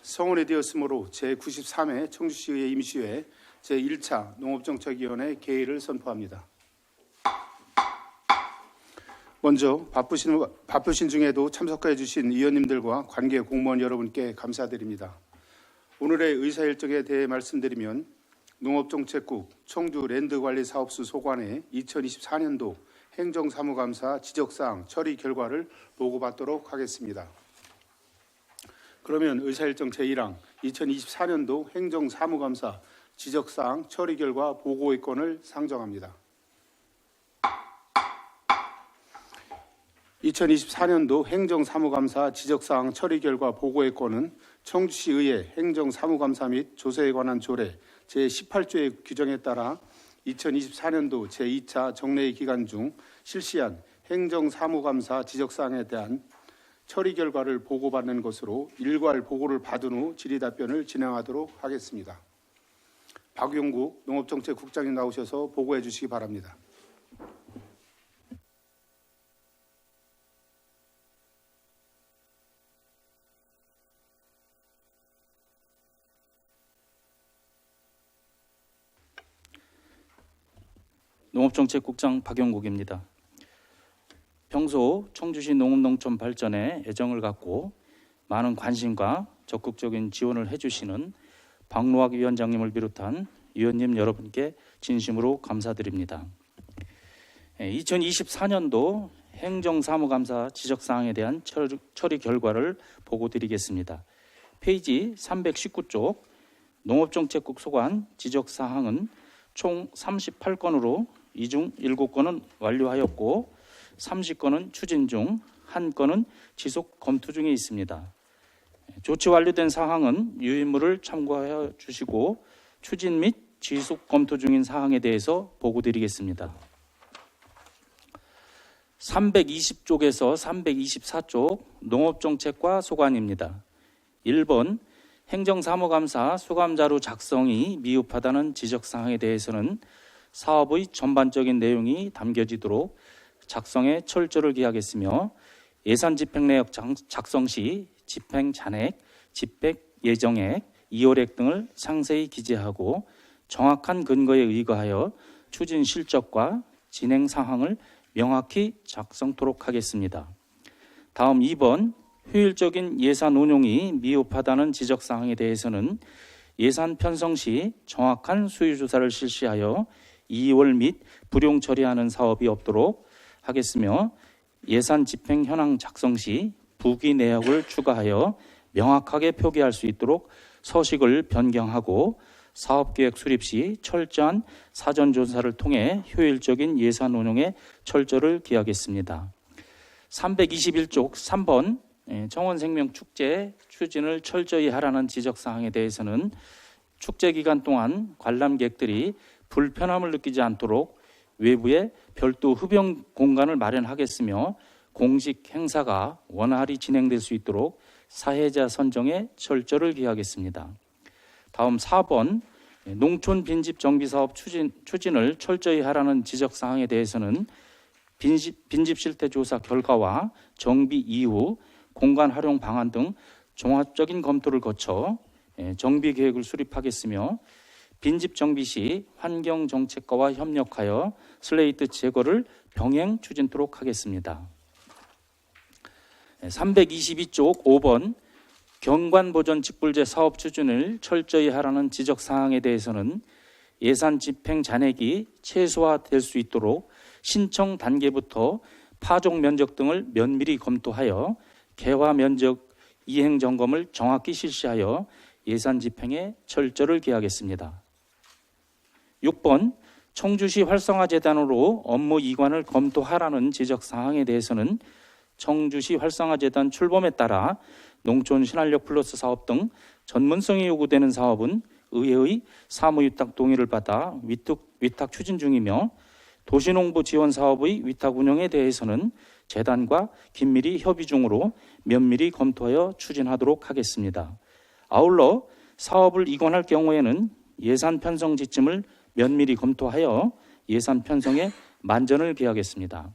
성원이 되었으므로 제93회 청주시의회 임시회 제1차 농업정책위원회 개의를 선포합니다. 먼저 바쁘신 중에도 참석해 주신 위원님들과 관계 공무원 여러분께 감사드립니다. 오늘의 의사일정에 대해 말씀드리면 농업정책국 청주랜드관리사업소 소관의 2024년도 행정사무감사 지적사항 처리 결과를 보고받도록 하겠습니다. 그러면 의사일정 제1항 2024년도 행정사무감사 지적사항 처리 결과 보고의 건을 상정합니다. 2024년도 행정사무감사 지적사항 처리 결과 보고의 건은 청주시의회 행정사무감사 및 조사에 관한 조례 제18조의 규정에 따라 2024년도 제2차 정례의 기간 중 실시한 행정사무감사 지적사항에 대한 처리 결과를 보고받는 것으로 일괄 보고를 받은 후 질의답변을 진행하도록 하겠습니다. 박용국 농업정책국장님 나오셔서 보고해 주시기 바랍니다. 농업정책국장 박용국입니다. 평소 청주시 농업농촌 발전에 애정을 갖고 많은 관심과 적극적인 지원을 해주시는 박노학 위원장님을 비롯한 위원님 여러분께 진심으로 감사드립니다. 2024년도 행정사무감사 지적사항에 대한 처리 결과를 보고드리겠습니다. 페이지 319쪽 농업정책국 소관 지적사항은 총 38건으로 이 중 7건은 완료하였고 30건은 추진 중, 1건은 지속 검토 중에 있습니다. 조치 완료된 사항은 유인물을 참고하여 주시고 추진 및 지속 검토 중인 사항에 대해서 보고드리겠습니다. 320쪽에서 324쪽 농업정책과 소관입니다. 1번 행정사무감사 수감자료 작성이 미흡하다는 지적사항에 대해서는 사업의 전반적인 내용이 담겨지도록 작성에 철저를 기하겠으며 예산집행내역 작성 시 집행잔액, 집행예정액, 이월액 등을 상세히 기재하고 정확한 근거에 의거하여 추진 실적과 진행 상황을 명확히 작성토록 하겠습니다. 다음 2번 효율적인 예산 운용이 미흡하다는 지적사항에 대해서는 예산 편성 시 정확한 수요조사를 실시하여 2월 및 불용 처리하는 사업이 없도록 하겠으며 예산 집행 현황 작성 시 부기 내역을 추가하여 명확하게 표기할 수 있도록 서식을 변경하고 사업계획 수립 시 철저한 사전조사를 통해 효율적인 예산 운용에 철저를 기하겠습니다. 321쪽 3번 정원생명축제 추진을 철저히 하라는 지적사항에 대해서는 축제 기간 동안 관람객들이 불편함을 느끼지 않도록 외부에 별도 흡연 공간을 마련하겠으며 공식 행사가 원활히 진행될 수 있도록 사회자 선정에 철저를 기하겠습니다. 다음 4번 농촌 빈집 정비 사업 추진을 철저히 하라는 지적사항에 대해서는 빈집 실태 조사 결과와 정비 이후 공간 활용 방안 등 종합적인 검토를 거쳐 정비 계획을 수립하겠으며 빈집 정비 시 환경정책과와 협력하여 슬레이트 제거를 병행 추진토록 하겠습니다. 322쪽 5번 경관보전 직불제 사업 추진을 철저히 하라는 지적사항에 대해서는 예산 집행 잔액이 최소화될 수 있도록 신청 단계부터 파종 면적 등을 면밀히 검토하여 개화 면적 이행 점검을 정확히 실시하여 예산 집행에 철저를 기하겠습니다. 6번 청주시 활성화재단으로 업무 이관을 검토하라는 지적사항에 대해서는 청주시 활성화재단 출범에 따라 농촌 신활력 플러스 사업 등 전문성이 요구되는 사업은 의회의 사무위탁 동의를 받아 위탁 추진 중이며 도시농부 지원 사업의 위탁 운영에 대해서는 재단과 긴밀히 협의 중으로 면밀히 검토하여 추진하도록 하겠습니다. 아울러 사업을 이관할 경우에는 예산 편성 지침을 면밀히 검토하여 예산 편성에 만전을 기하겠습니다.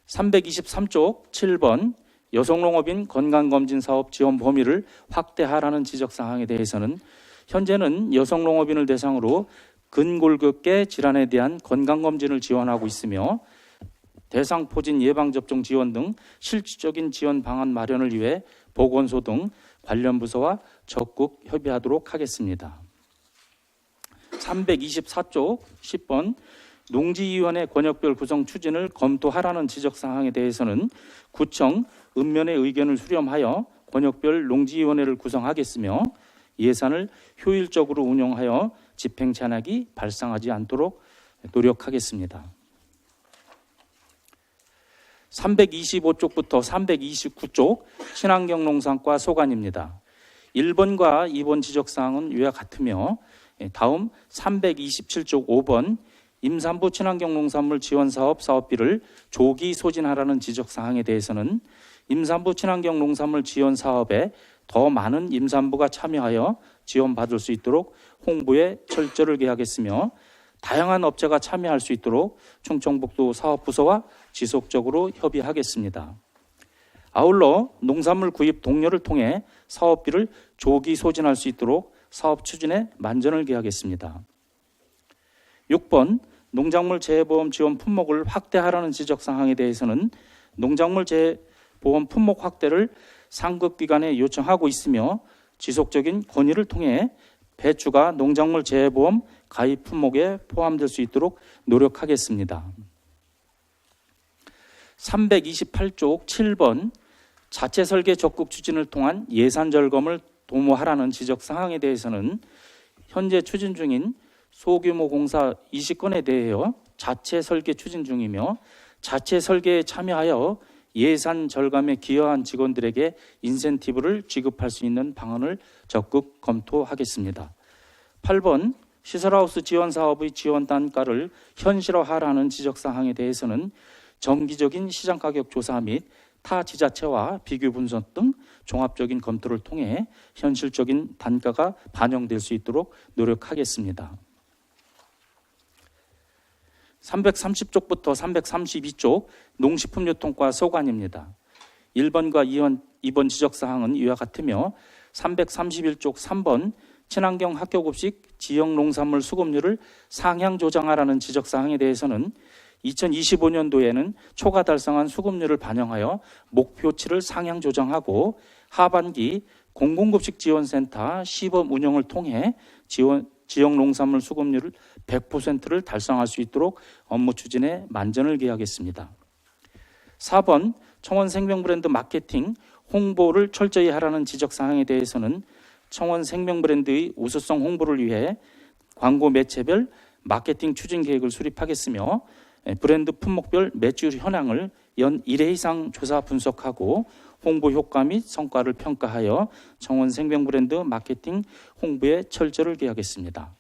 323쪽 7번 여성농업인 건강검진 사업 지원 범위를 확대하라는 지적사항에 대해서는 현재는 여성농업인을 대상으로 근골격계 질환에 대한 건강검진을 지원하고 있으며 대상포진 예방접종 지원 등 실질적인 지원 방안 마련을 위해 보건소 등 관련 부서와 적극 협의하도록 하겠습니다. 324쪽 10번 농지위원회 권역별 구성 추진을 검토하라는 지적사항에 대해서는 구청, 읍면의 의견을 수렴하여 권역별 농지위원회를 구성하겠으며 예산을 효율적으로 운용하여 집행 잔액이 발생하지 않도록 노력하겠습니다. 325쪽부터 329쪽 친환경 농산과 소관입니다. 1번과 2번 지적사항은 위와 같으며 다음 327쪽 5번 임산부 친환경 농산물 지원 사업 사업비를 조기 소진하라는 지적사항에 대해서는 임산부 친환경 농산물 지원 사업에 더 많은 임산부가 참여하여 지원받을 수 있도록 홍보에 철저를 기하겠으며 다양한 업체가 참여할 수 있도록 충청북도 사업부서와 지속적으로 협의하겠습니다. 아울러 농산물 구입 동료를 통해 사업비를 조기 소진할 수 있도록 사업 추진에 만전을 기하겠습니다. 6번 농작물 재해보험 지원 품목을 확대하라는 지적사항에 대해서는 농작물 재해보험 품목 확대를 상급기관에 요청하고 있으며 지속적인 건의를 통해 배추가 농작물 재해보험 가입 품목에 포함될 수 있도록 노력하겠습니다. 328쪽 7번 자체 설계 적극 추진을 통한 예산 절감을 도모하라는 지적사항에 대해서는 현재 추진 중인 소규모 공사 20건에 대하여 자체 설계 추진 중이며 자체 설계에 참여하여 예산 절감에 기여한 직원들에게 인센티브를 지급할 수 있는 방안을 적극 검토하겠습니다. 8번 시설하우스 지원 사업의 지원 단가를 현실화하라는 지적사항에 대해서는 정기적인 시장가격 조사 및 타 지자체와 비교 분석 등 종합적인 검토를 통해 현실적인 단가가 반영될 수 있도록 노력하겠습니다. 330쪽부터 332쪽 농식품유통과 소관입니다. 1번과 2번 지적사항은 이와 같으며 331쪽 3번 친환경 학교급식 지역농산물 수급률을 상향 조정하라는 지적사항에 대해서는 2025년도에는 초과 달성한 수급률을 반영하여 목표치를 상향 조정하고 하반기 공공급식 지원센터 시범 운영을 통해 지역농산물 수급률을 100%를 달성할 수 있도록 업무 추진에 만전을 기하겠습니다. 4번 청원생명브랜드 마케팅 홍보를 철저히 하라는 지적사항에 대해서는 청원생명브랜드의 우수성 홍보를 위해 광고 매체별 마케팅 추진 계획을 수립하겠으며 브랜드 품목별 매출 현황을 연 1회 이상 조사 분석하고 홍보 효과 및 성과를 평가하여 청원생명브랜드 마케팅 홍보에 철저를 기하겠습니다.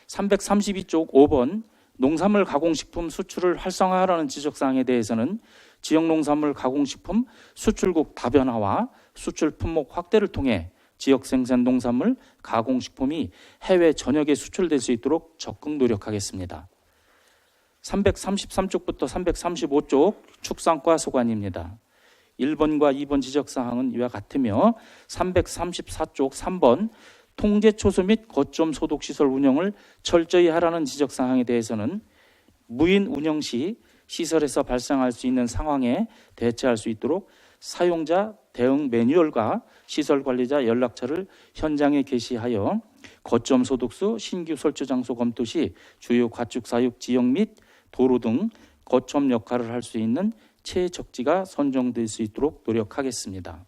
332쪽 5번 농산물 가공식품 수출을 활성화하라는 지적사항에 대해서는 지역농산물 가공식품 수출국 다변화와 수출 품목 확대를 통해 지역 생산 농산물 가공식품이 해외 전역에 수출될 수 있도록 적극 노력하겠습니다. 333쪽부터 335쪽 축산과 소관입니다. 1번과 2번 지적사항은 이와 같으며 334쪽 3번 통제초소 및 거점 소독시설 운영을 철저히 하라는 지적사항에 대해서는 무인 운영 시 시설에서 발생할 수 있는 상황에 대처할 수 있도록 사용자 대응 매뉴얼과 시설관리자 연락처를 현장에 게시하여 거점 소독수 신규 설치 장소 검토 시 주요 가축 사육 지역 및 도로 등 거점 역할을 할 수 있는 최적지가 선정될 수 있도록 노력하겠습니다.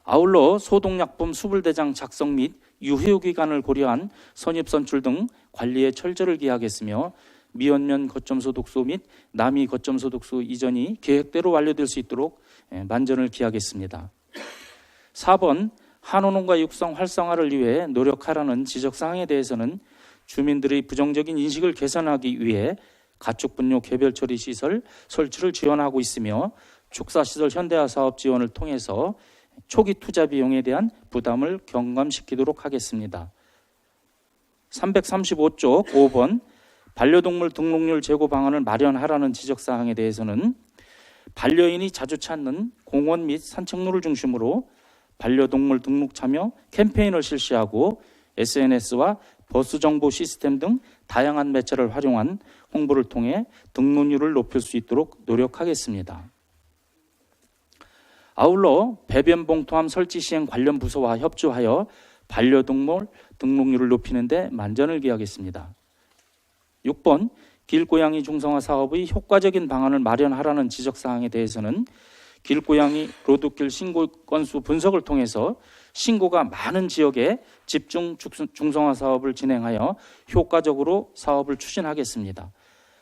아울러 소독약품 수불대장 작성 및 유효 기간을 고려한 선입 선출 등 관리에 철저를 기하겠으며 미연면 거점 소독소 및 남이 거점 소독소 이전이 계획대로 완료될 수 있도록 만전을 기하겠습니다. 4번 한원농가 육성 활성화를 위해 노력하라는 지적사항에 대해서는 주민들의 부정적인 인식을 개선하기 위해 가축분뇨 개별 처리 시설 설치를 지원하고 있으며 축사시설 현대화 사업 지원을 통해서 초기 투자 비용에 대한 부담을 경감시키도록 하겠습니다. 335쪽 5번 반려동물 등록률 제고 방안을 마련하라는 지적사항에 대해서는 반려인이 자주 찾는 공원 및 산책로를 중심으로 반려동물 등록 참여 캠페인을 실시하고 SNS와 버스 정보 시스템 등 다양한 매체를 활용한 홍보를 통해 등록률을 높일 수 있도록 노력하겠습니다. 아울러 배변 봉투함 설치 시행 관련 부서와 협조하여 반려동물 등록률을 높이는 데 만전을 기하겠습니다. 6번 길고양이 중성화 사업의 효과적인 방안을 마련하라는 지적사항에 대해서는 길고양이 로드킬 신고 건수 분석을 통해서 신고가 많은 지역에 집중 중성화 사업을 진행하여 효과적으로 사업을 추진하겠습니다.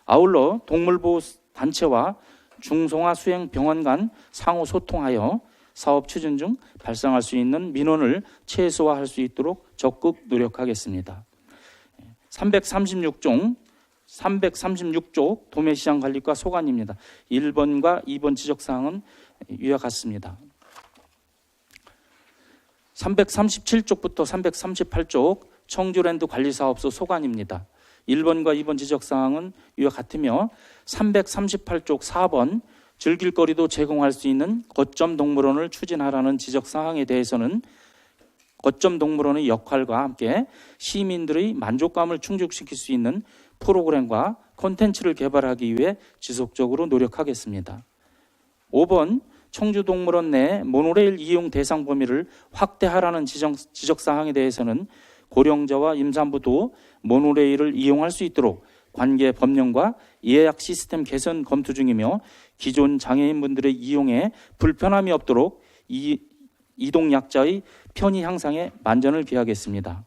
아울러 동물보호 단체와 중성화 수행 병원 간 상호 소통하여 사업 추진 중 발생할 수 있는 민원을 최소화할 수 있도록 적극 노력하겠습니다. 336쪽 도매시장관리과 소관입니다. 1번과 2번 지적사항은 위와 같습니다. 337쪽부터 338쪽 청주랜드 관리사업소 소관입니다. 1번과 2번 지적사항은 위와 같으며 338쪽 4번 즐길거리도 제공할 수 있는 거점 동물원을 추진하라는 지적사항에 대해서는 거점 동물원의 역할과 함께 시민들의 만족감을 충족시킬 수 있는 프로그램과 콘텐츠를 개발하기 위해 지속적으로 노력하겠습니다. 5번 청주동물원 내 모노레일 이용 대상 범위를 확대하라는 지적사항에 대해서는 고령자와 임산부도 모노레일을 이용할 수 있도록 관계 법령과 예약 시스템 개선 검토 중이며 기존 장애인분들의 이용에 불편함이 없도록 이동약자의 편의 향상에 만전을 기하겠습니다.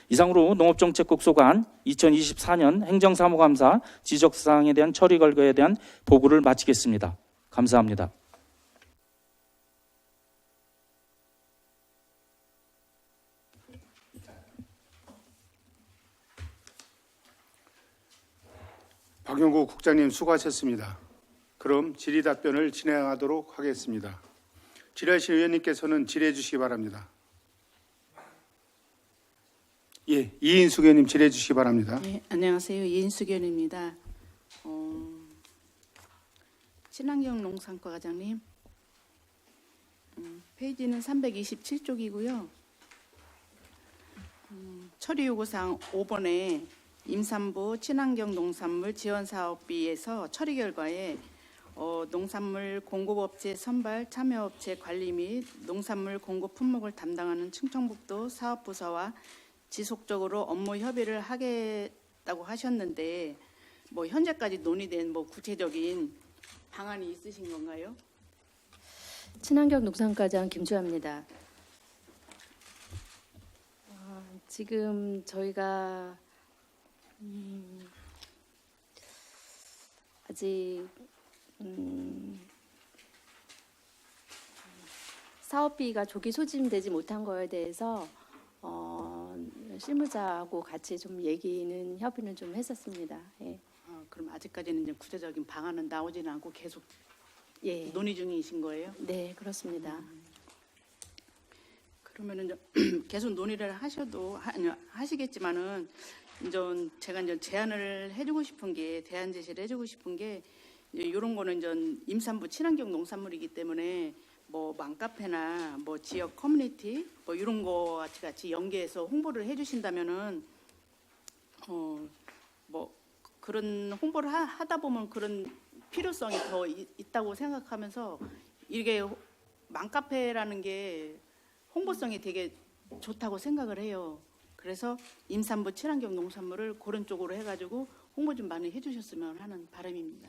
이상으로 농업정책국 소관 2024년 행정사무감사 지적사항에 대한 처리 결과에 대한 보고를 마치겠습니다. 감사합니다. 박용구 국장님 수고하셨습니다. 그럼 질의답변을 진행하도록 하겠습니다. 질의하실 의원님께서는 질의해 주시기 바랍니다. 예, 이인숙 의원님 질의해 주시기 바랍니다. 네, 안녕하세요. 이인숙 의원입니다. 친환경 농산과 과장님, 페이지는 327쪽이고요. 처리 요구사항 5번에 임산부 친환경 농산물 지원 사업비에서 처리 결과에 농산물 공급업체 선발 참여업체 관리 및 농산물 공급 품목을 담당하는 충청북도 사업부서와 지속적으로 업무 협의를 하겠다고 하셨는데 뭐 현재까지 논의된 뭐 구체적인 방안이 있으신 건가요? 친환경 농산과장 김주아입니다. 지금 저희가 아직 사업비가 조기 소진되지 못한 거에 대해서 실무자하고 같이 좀 협의는 좀 했었습니다. 예. 그럼 아직까지는 이제 구체적인 방안은 나오지는 않고 계속 예. 논의 중이신 거예요? 네, 그렇습니다. 그러면은 계속 논의를 하시겠지만은 제가 이제 제안을 해주고 싶은 게 대안 제시를 해주고 싶은 게 이런 거는 이제 임산부 친환경 농산물이기 때문에 뭐 맘카페나 뭐 지역 커뮤니티 뭐 이런 거 같이 연계해서 홍보를 해주신다면은 뭐 그런 홍보를 하다 보면 그런 필요성이 더 있다고 생각하면서 이게 맘카페라는 게 홍보성이 되게 좋다고 생각을 해요. 그래서 임산부 친환경 농산물을 그런 쪽으로 해가지고 홍보 좀 많이 해주셨으면 하는 바람입니다.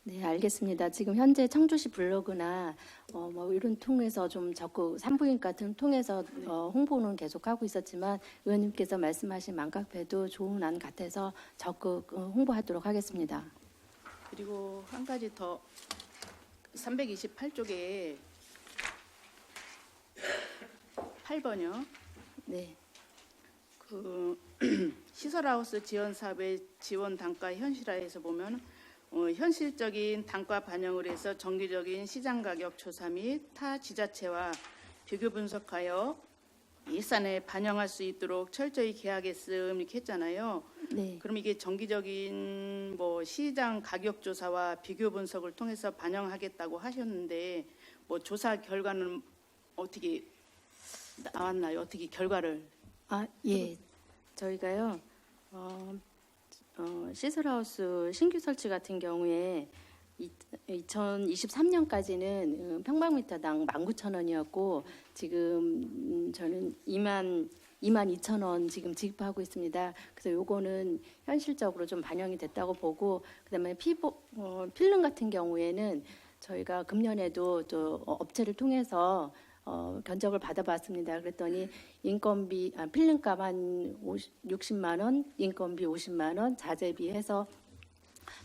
네, 알겠습니다. 지금 현재 청주시 블로그나 뭐 이런 통해서 좀 적극 산부인 같은 통해서 홍보는 계속하고 있었지만 의원님께서 말씀하신 맘카페도 좋은 안 같아서 적극 홍보하도록 하겠습니다. 그리고 한 가지 더 328쪽에 8번이요. 네. 그 시설하우스 지원 사업의 지원 단가 현실화에서 보면 현실적인 단가 반영을 해서 정기적인 시장 가격 조사 및 타 지자체와 비교 분석하여 예산에 반영할 수 있도록 철저히 계약했음 이렇게 했잖아요. 네. 그럼 이게 정기적인 뭐 시장 가격 조사와 비교 분석을 통해서 반영하겠다고 하셨는데 뭐 조사 결과는 어떻게 나왔나요? 어떻게 결과를? 예. 저희가요. 시설하우스 신규 설치 같은 경우에 2023년까지는 평방미터당 19,000원이었고 지금 저는 22,000원 지금 지급하고 있습니다. 그래서 요거는 현실적으로 좀 반영이 됐다고 보고 그다음에 필름 같은 경우에는 저희가 금년에도 또 업체를 통해서 견적을 받아봤습니다. 그랬더니 인건비 필름값 한 60만 원, 인건비 50만 원, 자재비 해서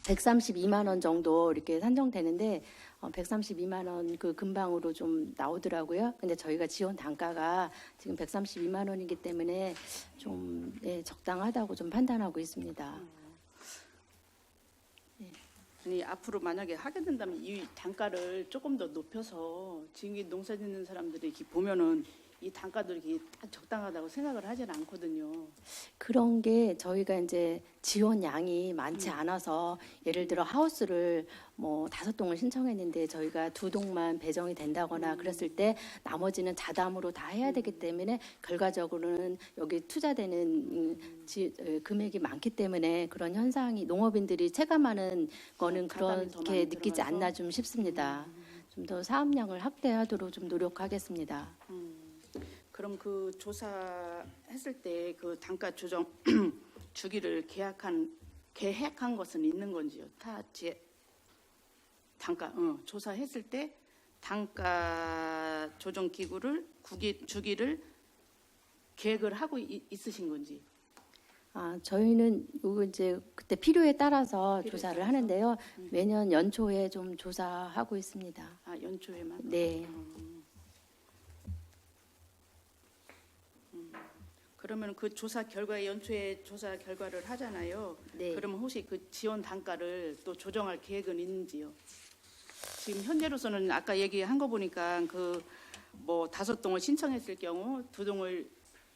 132만 원 정도 이렇게 산정되는데 132만 원 그 근방으로 좀 나오더라고요. 근데 저희가 지원 단가가 지금 132만 원이기 때문에 좀 적당하다고 좀 판단하고 있습니다. 아니 앞으로 만약에 하게 된다면 이 단가를 조금 더 높여서 지금 이 농사 짓는 사람들이 이렇게 보면은 이 단가도 이렇게 딱 적당하다고 생각을 하지는 않거든요. 그런 게 저희가 이제 지원량이 많지 않아서 예를 들어 하우스를 뭐 5동을 신청했는데 저희가 2동만 배정이 된다거나 그랬을 때 나머지는 자담으로 다 해야 되기 때문에 결과적으로는 여기 투자되는 금액이 많기 때문에 그런 현상이 농업인들이 체감하는 거는 자담이 더 그렇게 많이 느끼지 들어가서? 않나 좀 싶습니다. 좀 더 사업량을 확대하도록 좀 노력하겠습니다. 그럼 그 조사했을 때 그 단가 조정 주기를 계획한 것은 있는 건지요? 조사했을 때 단가 조정 기구를 주기를 계획을 하고 있으신 건지? 저희는 요거 이제 그때 필요에 따라서 필요에 조사를 따라서? 하는데요. 매년 연초에 좀 조사하고 있습니다. 연초에만? 네. 그러면 그 조사 결과에 연초에 조사 결과를 하잖아요. 네. 그러면 혹시 그 지원 단가를 또 조정할 계획은 있는지요? 지금 현재로서는 아까 얘기한 거 보니까 그 뭐 5동을 신청했을 경우 2동을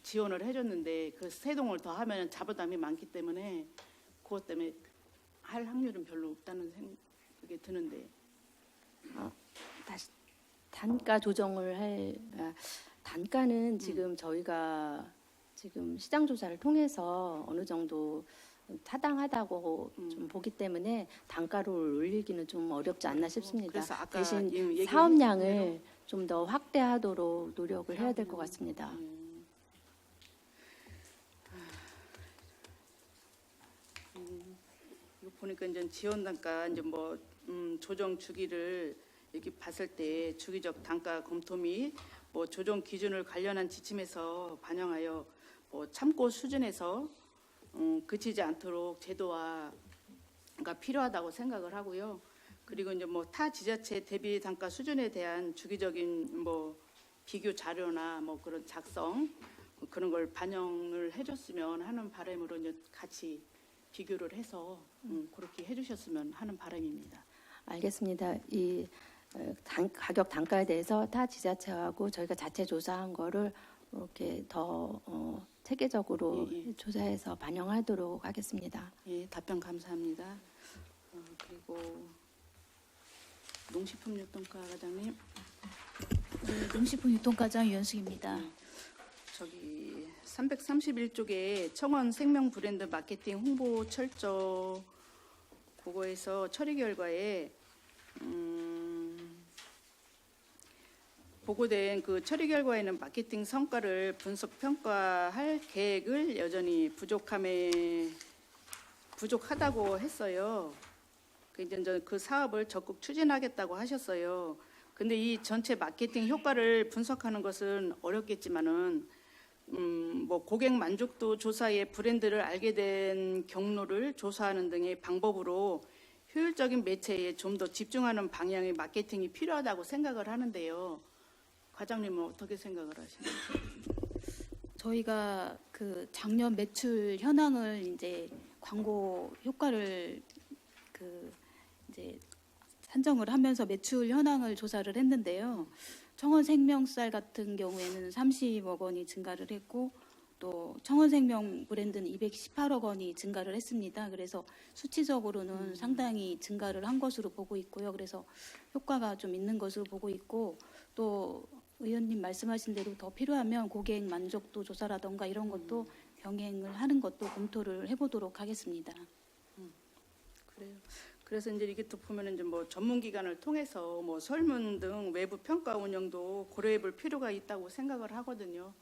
지원을 해줬는데 그 3동을 더 하면 자부담이 많기 때문에 그것 때문에 할 확률은 별로 없다는 생각이 드는데. 다시 단가 조정을 단가는 지금 저희가 지금 시장 조사를 통해서 어느 정도 타당하다고 좀 보기 때문에 단가를 올리기는 좀 어렵지 않나 싶습니다. 그래서 아까 대신 얘기했던 사업량을 좀 더 확대하도록 노력을 해야 될 것 같습니다. 이거 보니까 이제 지원 단가 이제 뭐 조정 주기를 이렇게 봤을 때 주기적 단가 검토 및 뭐 조정 기준을 관련한 지침에서 반영하여 뭐 참고 수준에서 그치지 않도록 제도화가 필요하다고 생각을 하고요. 그리고 이제 뭐 타 지자체 대비 단가 수준에 대한 주기적인 뭐 비교 자료나 뭐 그런 작성 그런 걸 반영을 해줬으면 하는 바람으로 이제 같이 비교를 해서 그렇게 해주셨으면 하는 바람입니다. 알겠습니다. 이 가격 단가에 대해서 타 지자체하고 저희가 자체 조사한 거를 이렇게 더 체계적으로 예. 조사해서 반영하도록 하겠습니다. 예, 답변 감사합니다. 그리고 농식품유통과 과장님, 네, 농식품 유통과장 유연숙입니다. 저기 331쪽에 청원 생명 브랜드 마케팅 홍보 철저 그거에서 처리 결과에 보고된 그 처리 결과에는 마케팅 성과를 분석 평가할 계획을 여전히 부족하다고 했어요. 이제 그 사업을 적극 추진하겠다고 하셨어요. 근데 이 전체 마케팅 효과를 분석하는 것은 어렵겠지만은 뭐 고객 만족도 조사에 브랜드를 알게 된 경로를 조사하는 등의 방법으로 효율적인 매체에 좀 더 집중하는 방향의 마케팅이 필요하다고 생각을 하는데요. 과장님은 어떻게 생각을 하시나요? 저희가 그 작년 매출 현황을 이제 광고 효과를 그 이제 산정을 하면서 매출 현황을 조사를 했는데요. 청원 생명쌀 같은 경우에는 30억 원이 증가를 했고 또 청원생명 브랜드는 218억 원이 증가를 했습니다. 그래서 수치적으로는 상당히 증가를 한 것으로 보고 있고요. 그래서 효과가 좀 있는 것으로 보고 있고, 또 의원님 말씀하신 대로 더 필요하면 고객 만족도 조사라던가 이런 것도 병행을 하는 것도 검토를 해보도록 하겠습니다. 그래요. 그래서 이제 이게 또 보면은 이제 뭐 전문기관을 통해서 뭐 설문 등 외부 평가 운영도 고려해볼 필요가 있다고 생각을 하거든요.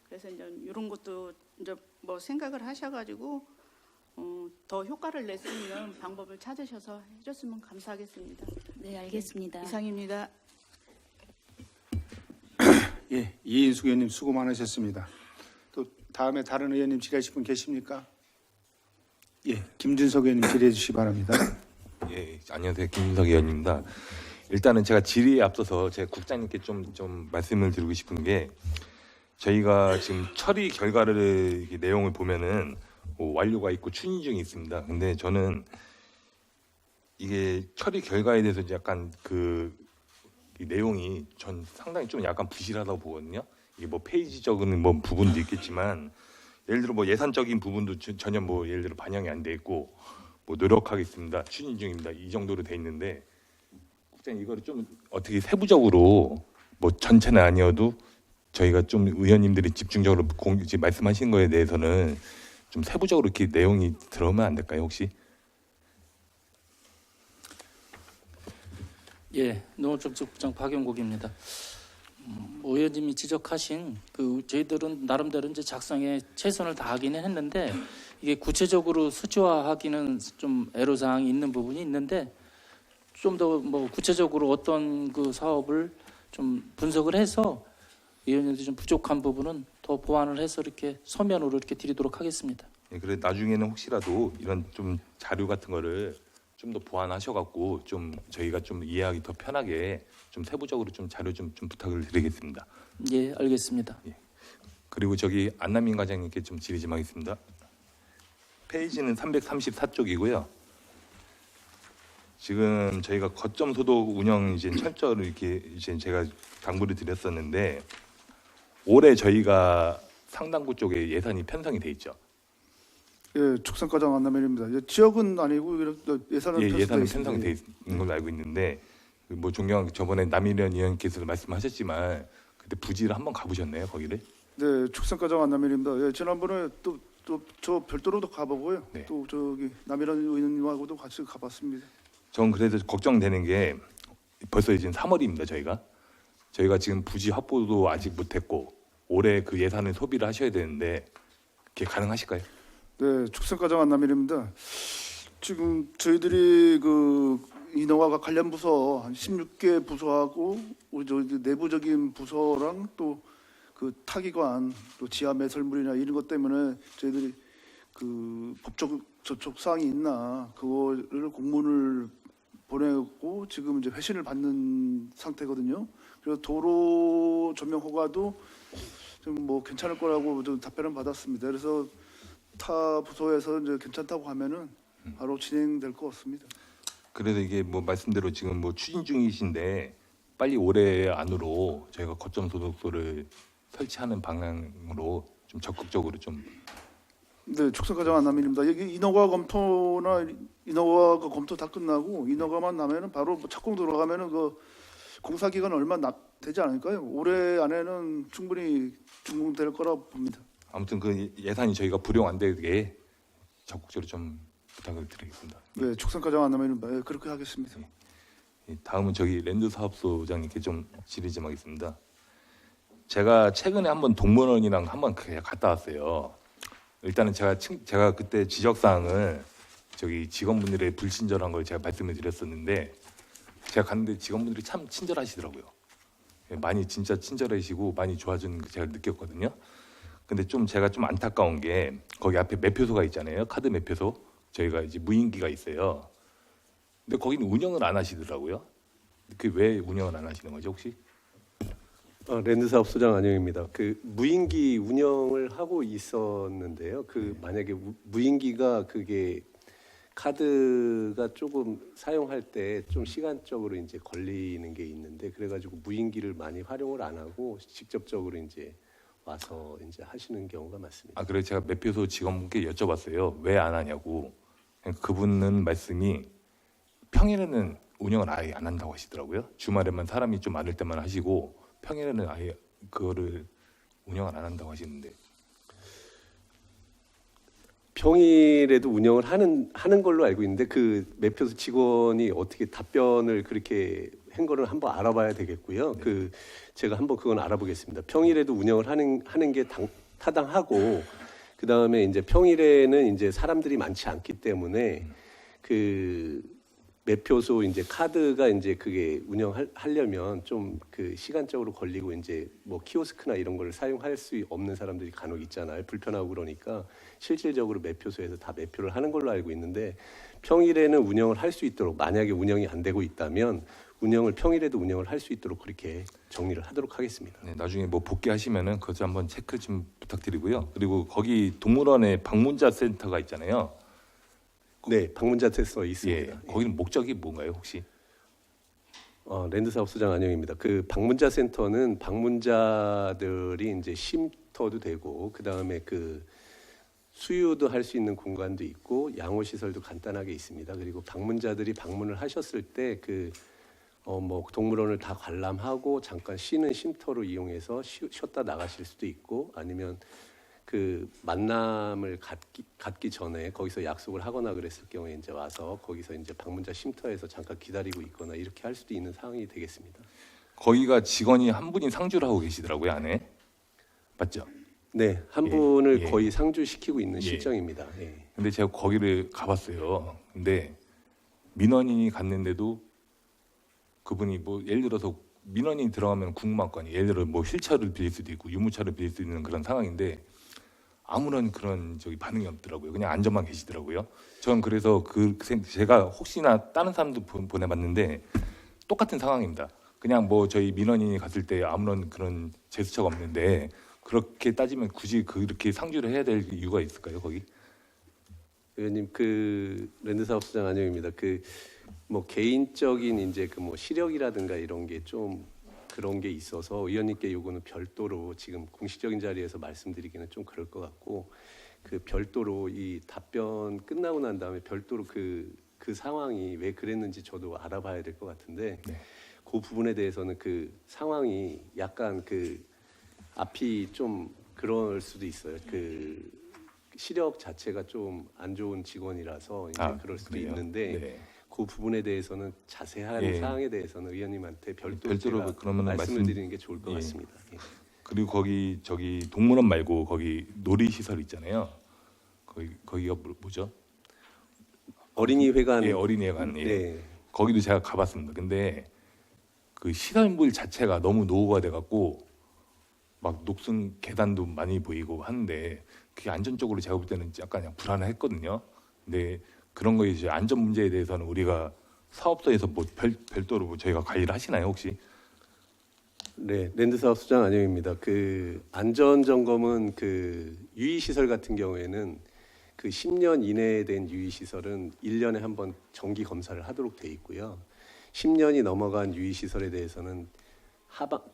그래서 이제 이런 것도 이제 뭐 생각을 하셔가지고 더 효과를 낼 수 있는 방법을 찾으셔서 해줬으면 감사하겠습니다. 네, 알겠습니다. 이상입니다. 예, 이인숙 의원님 수고 많으셨습니다. 또 다음에 다른 의원님 질의하실 분 계십니까? 예, 김준석 의원님 질의해 주시기 바랍니다. 예, 안녕하세요. 김윤석 의원입니다. 일단은 제가 질의에 앞서서 제가 국장님께 좀 말씀을 드리고 싶은 게, 저희가 지금 처리 결과를 이렇게 내용을 보면은 뭐 완료가 있고 추진 중이 있습니다. 근데 저는 이게 처리 결과에 대해서 약간 이 내용이 전 상당히 좀 약간 부실하다고 보거든요. 이게 뭐 페이지적인 뭐 부분도 있겠지만, 예를 들어 뭐 예산적인 부분도 전혀 뭐 예를 들어 반영이 안 돼 있고, 뭐 노력하겠습니다, 추진 중입니다, 이 정도로 돼 있는데, 국장님 이거를 좀 어떻게 세부적으로 뭐 전체는 아니어도 저희가 좀 의원님들이 집중적으로 지금 말씀하신 거에 대해서는 좀 세부적으로 이렇게 내용이 들어오면 안 될까요, 혹시? 예, 농업정책국장 박영국입니다. 의원님이 지적하신 저희들은 나름대로 이제 작성에 최선을 다하기는 했는데, 이게 구체적으로 수치화하기는 좀 애로사항이 있는 부분이 있는데, 좀 더 뭐 구체적으로 어떤 그 사업을 좀 분석을 해서 의원님들이 좀 부족한 부분은 더 보완을 해서 이렇게 서면으로 이렇게 드리도록 하겠습니다. 예, 그래 나중에는 혹시라도 이런 좀 자료 같은 거를 좀 더 보완하셔갖고 좀 저희가 좀 이해하기 더 편하게 좀 세부적으로 좀 자료 좀 부탁을 드리겠습니다. 예, 알겠습니다. 그리고 저기 안남민 과장님께 좀 질의 좀 하겠습니다. 페이지는 334쪽이고요. 지금 저희가 거점 소독 운영 이제 철저를 이렇게 이제 제가 당부를 드렸었는데, 올해 저희가 상당부 쪽에 예산이 편성이 돼 있죠. 예, 축산과장 안남현입니다. 예, 지역은 아니고 예산은 예, 예산은 있습니다. 편성이 돼 있는 걸로 알고 있는데, 뭐 존경한 저번에 남일현 의원께서도 말씀하셨지만 그때 부지를 한번 가보셨나요, 거기를? 네, 축산과장 안남현입니다. 예, 지난번에 또 저 별도로도 가보고요. 네. 또 저기 남일환 의원님하고도 같이 가봤습니다. 전 그래도 걱정되는 게, 벌써 이제 3월입니다. 저희가 지금 부지 확보도 아직 못했고 올해 그 예산을 소비를 하셔야 되는데, 그게 가능하실까요? 네, 축산과장 안남일입니다. 지금 저희들이 인허가가 관련 부서 한 16개 부서하고 우리 저희 내부적인 부서랑 또 타기관 또 지하 매설물이나 이런 것 때문에 저희들이 법적 접촉 사항이 있나 그거를 공문을 보내고 지금 이제 회신을 받는 상태거든요. 그래서 도로 전면 허가도 좀 뭐 괜찮을 거라고 좀 답변을 받았습니다. 그래서 타 부서에서 이제 괜찮다고 하면은 바로 진행될 것 같습니다. 그래서 이게 뭐 말씀대로 지금 뭐 추진 중이신데, 빨리 올해 안으로 저희가 거점 소독소를 설치하는 방향으로 좀 적극적으로 좀. 네, 축산과장 안남민입니다. 여기 인허가 검토나 인허가 검토 다 끝나고 인허가만 나면은 바로 착공 들어가면은 공사 기간 얼마 되지 않을까요? 올해 안에는 충분히 준공될 거라고 봅니다. 아무튼 그 예산이 저희가 불용 안 되게 적극적으로 좀 부탁을 드리겠습니다. 네, 축산과장 안남민입니다. 네, 그렇게 하겠습니다. 다음은 저기 랜드 사업소장님께 좀 질의 좀 하겠습니다. 제가 최근에 한번 동물원이랑 한번 갔다 왔어요. 일단은 제가 그때 지적 사항을 저기 직원분들의 불친절한 걸 제가 말씀을 드렸었는데, 제가 갔는데 직원분들이 참 친절하시더라고요. 많이 진짜 친절하시고 많이 좋아진 거 제가 느꼈거든요. 근데 제가 좀 안타까운 게, 거기 앞에 매표소가 있잖아요. 카드 매표소. 저희가 이제 무인기가 있어요. 근데 거기는 운영을 안 하시더라고요. 그 왜 운영을 안 하시는 거죠, 혹시? 랜드사업소장 안영입니다. 무인기 운영을 하고 있었는데요. 만약에 무인기가 그게 카드가 조금 사용할 때 좀 시간적으로 이제 걸리는 게 있는데, 그래가지고 무인기를 많이 활용을 안 하고 직접적으로 이제 와서 이제 하시는 경우가 많습니다. 아, 그래 제가 매표소 직원분께 여쭤봤어요. 왜 안 하냐고. 그분은 말씀이 평일에는 운영을 아예 안 한다고 하시더라고요. 주말에만 사람이 좀 많을 때만 하시고 평일에는 아예 그거를 운영을 안 한다고 하시는데. 평일에도 운영을 하는 걸로 알고 있는데 그 매표소 직원이 어떻게 답변을 그렇게 한 거를 한번 알아봐야 되겠고요. 그 제가 한번 그건 알아보겠습니다. 평일에도 운영을 하는 게 타당하고 그 다음에 이제 평일에는 이제 사람들이 많지 않기 때문에 그 매표소 이제 카드가 이제 그게 운영하려면 좀 그 시간적으로 걸리고 이제 뭐 키오스크나 이런 걸 사용할 수 없는 사람들이 간혹 있잖아요. 불편하고 그러니까 실질적으로 매표소에서 다 매표를 하는 걸로 알고 있는데 평일에는 운영을 할 수 있도록 만약에 운영이 안 되고 있다면 평일에도 운영을 할 수 있도록 그렇게 정리를 하도록 하겠습니다. 네, 나중에 뭐 복귀하시면은 그것 좀 한번 체크 좀 부탁드리고요. 그리고 거기 동물원에 방문자 센터가 있잖아요. 네, 방문자 테스터 있습니다. 예, 거기는 목적이 뭔가요, 혹시? 랜드사업소장 안영입니다. 그 방문자 센터는 방문자들이 이제 쉼터도 되고 그 다음에 그 수유도 할 수 있는 공간도 있고 양호 시설도 간단하게 있습니다. 그리고 방문자들이 방문을 하셨을 때 그 뭐 동물원을 다 관람하고 잠깐 쉬는 쉼터로 이용해서 쉬었다 나가실 수도 있고 아니면 그 만남을 갖기 전에 거기서 약속을 하거나 그랬을 경우에 이제 와서 거기서 이제 방문자 쉼터에서 잠깐 기다리고 있거나 이렇게 할 수도 있는 상황이 되겠습니다. 거기가 직원이 한 분이 상주를 하고 계시더라고요, 안에. 맞죠? 네, 한 예, 분을 예. 거의 상주시키고 있는 예. 실정입니다. 예. 근데 제가 거기를 가봤어요. 근데 민원인이 갔는데도 그분이 뭐 예를 들어서 민원인이 들어가면 궁금할 거 아니에요. 예를 들어 뭐 휠체어를 빌릴 수도 있고 유모차를 빌릴 수 있는 그런 상황인데 아무런 그런 반응이 없더라고요. 그냥 앉아만 계시더라고요. 저는 그래서 제가 혹시나 다른 사람도 보내봤는데 똑같은 상황입니다. 그냥 뭐 저희 민원인이 갔을 때 아무런 그런 제스처가 없는데 그렇게 따지면 굳이 그렇게 상주를 해야 될 이유가 있을까요, 거기? 의원님, 그 랜드사업소장 안영입니다. 그 뭐 개인적인 이제 그 뭐 시력이라든가 이런 게 좀 그런 게 있어서 의원님께 요거는 별도로 지금 공식적인 자리에서 말씀드리기는 좀 그럴 것 같고 그 별도로 이 답변 끝나고 난 다음에 별도로 그 상황이 왜 그랬는지 저도 알아봐야 될 것 같은데 네. 그 부분에 대해서는 그 상황이 약간 그 앞이 좀 그럴 수도 있어요. 그 시력 자체가 좀 안 좋은 직원이라서 이제 그럴 수도 그래요? 있는데 네. 그 부분에 대해서는 자세한 예. 사항에 대해서는 의원님한테 별도로 별도로 제가 그러면은 말씀을 드리는 게 좋을 것 예. 같습니다. 예. 그리고 거기 저기 동물원 말고 거기 놀이 시설 있잖아요. 거기가 뭐죠? 어린이회관 예, 어린이회관. 예. 네. 거기도 제가 가봤습니다. 근데 그 시설물 자체가 너무 노후가 돼갖고 막 녹슨 계단도 많이 보이고 하는데 그게 안전적으로 제가 볼 때는 약간 그냥 불안했거든요. 근데 그런 거 이제 안전 문제에 대해서는 우리가 사업소에서 뭐 별도로 뭐 저희가 관리를 하시나요, 혹시? 네, 랜드사업소장 안영입니다. 그 안전 점검은 그 유의 시설 같은 경우에는 그 10년 이내에 된 유의 시설은 1년에 한 번 정기 검사를 하도록 돼 있고요. 10년이 넘어간 유의 시설에 대해서는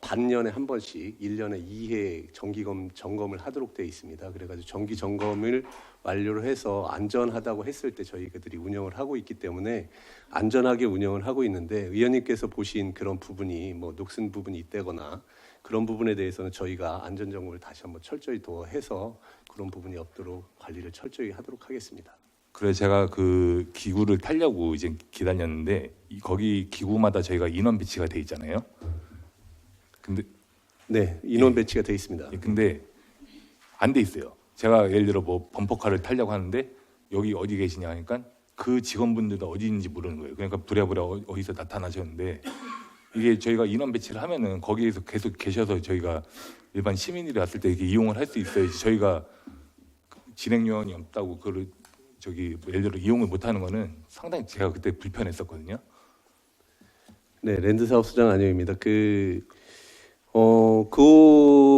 반년에 한 번씩 1년에 2회 정기 점검을 하도록 돼 있습니다. 그래가지고 정기 점검을 완료를 해서 안전하다고 했을 때 저희들이 운영을 하고 있기 때문에 안전하게 운영을 하고 있는데 의원님께서 보신 그런 부분이 뭐 녹슨 부분이 있다거나 그런 부분에 대해서는 저희가 안전 점검을 다시 한번 철저히 더 해서 그런 부분이 없도록 관리를 철저히 하도록 하겠습니다. 그래 제가 그 기구를 타려고 이제 기다렸는데 거기 기구마다 저희가 인원 배치가 돼 있잖아요. 근데 네, 인원 배치가 돼 있습니다. 예, 근데 안 돼 있어요. 제가 예를 들어 뭐 범퍼카를 타려고 하는데 여기 어디 계시냐 하니까 그 직원분들도 어디 있는지 모르는 거예요. 그러니까 부랴부랴 어디서 나타나셨는데 이게 저희가 인원 배치를 하면은 거기에서 계속 계셔서 저희가 일반 시민들이 왔을 때 이렇게 이용을 할 수 있어야지 저희가 진행 요원이 없다고 그걸 저기 예를 들어 이용을 못 하는 거는 상당히 제가 그때 불편했었거든요. 네, 랜드사업소장 안영입니다. 그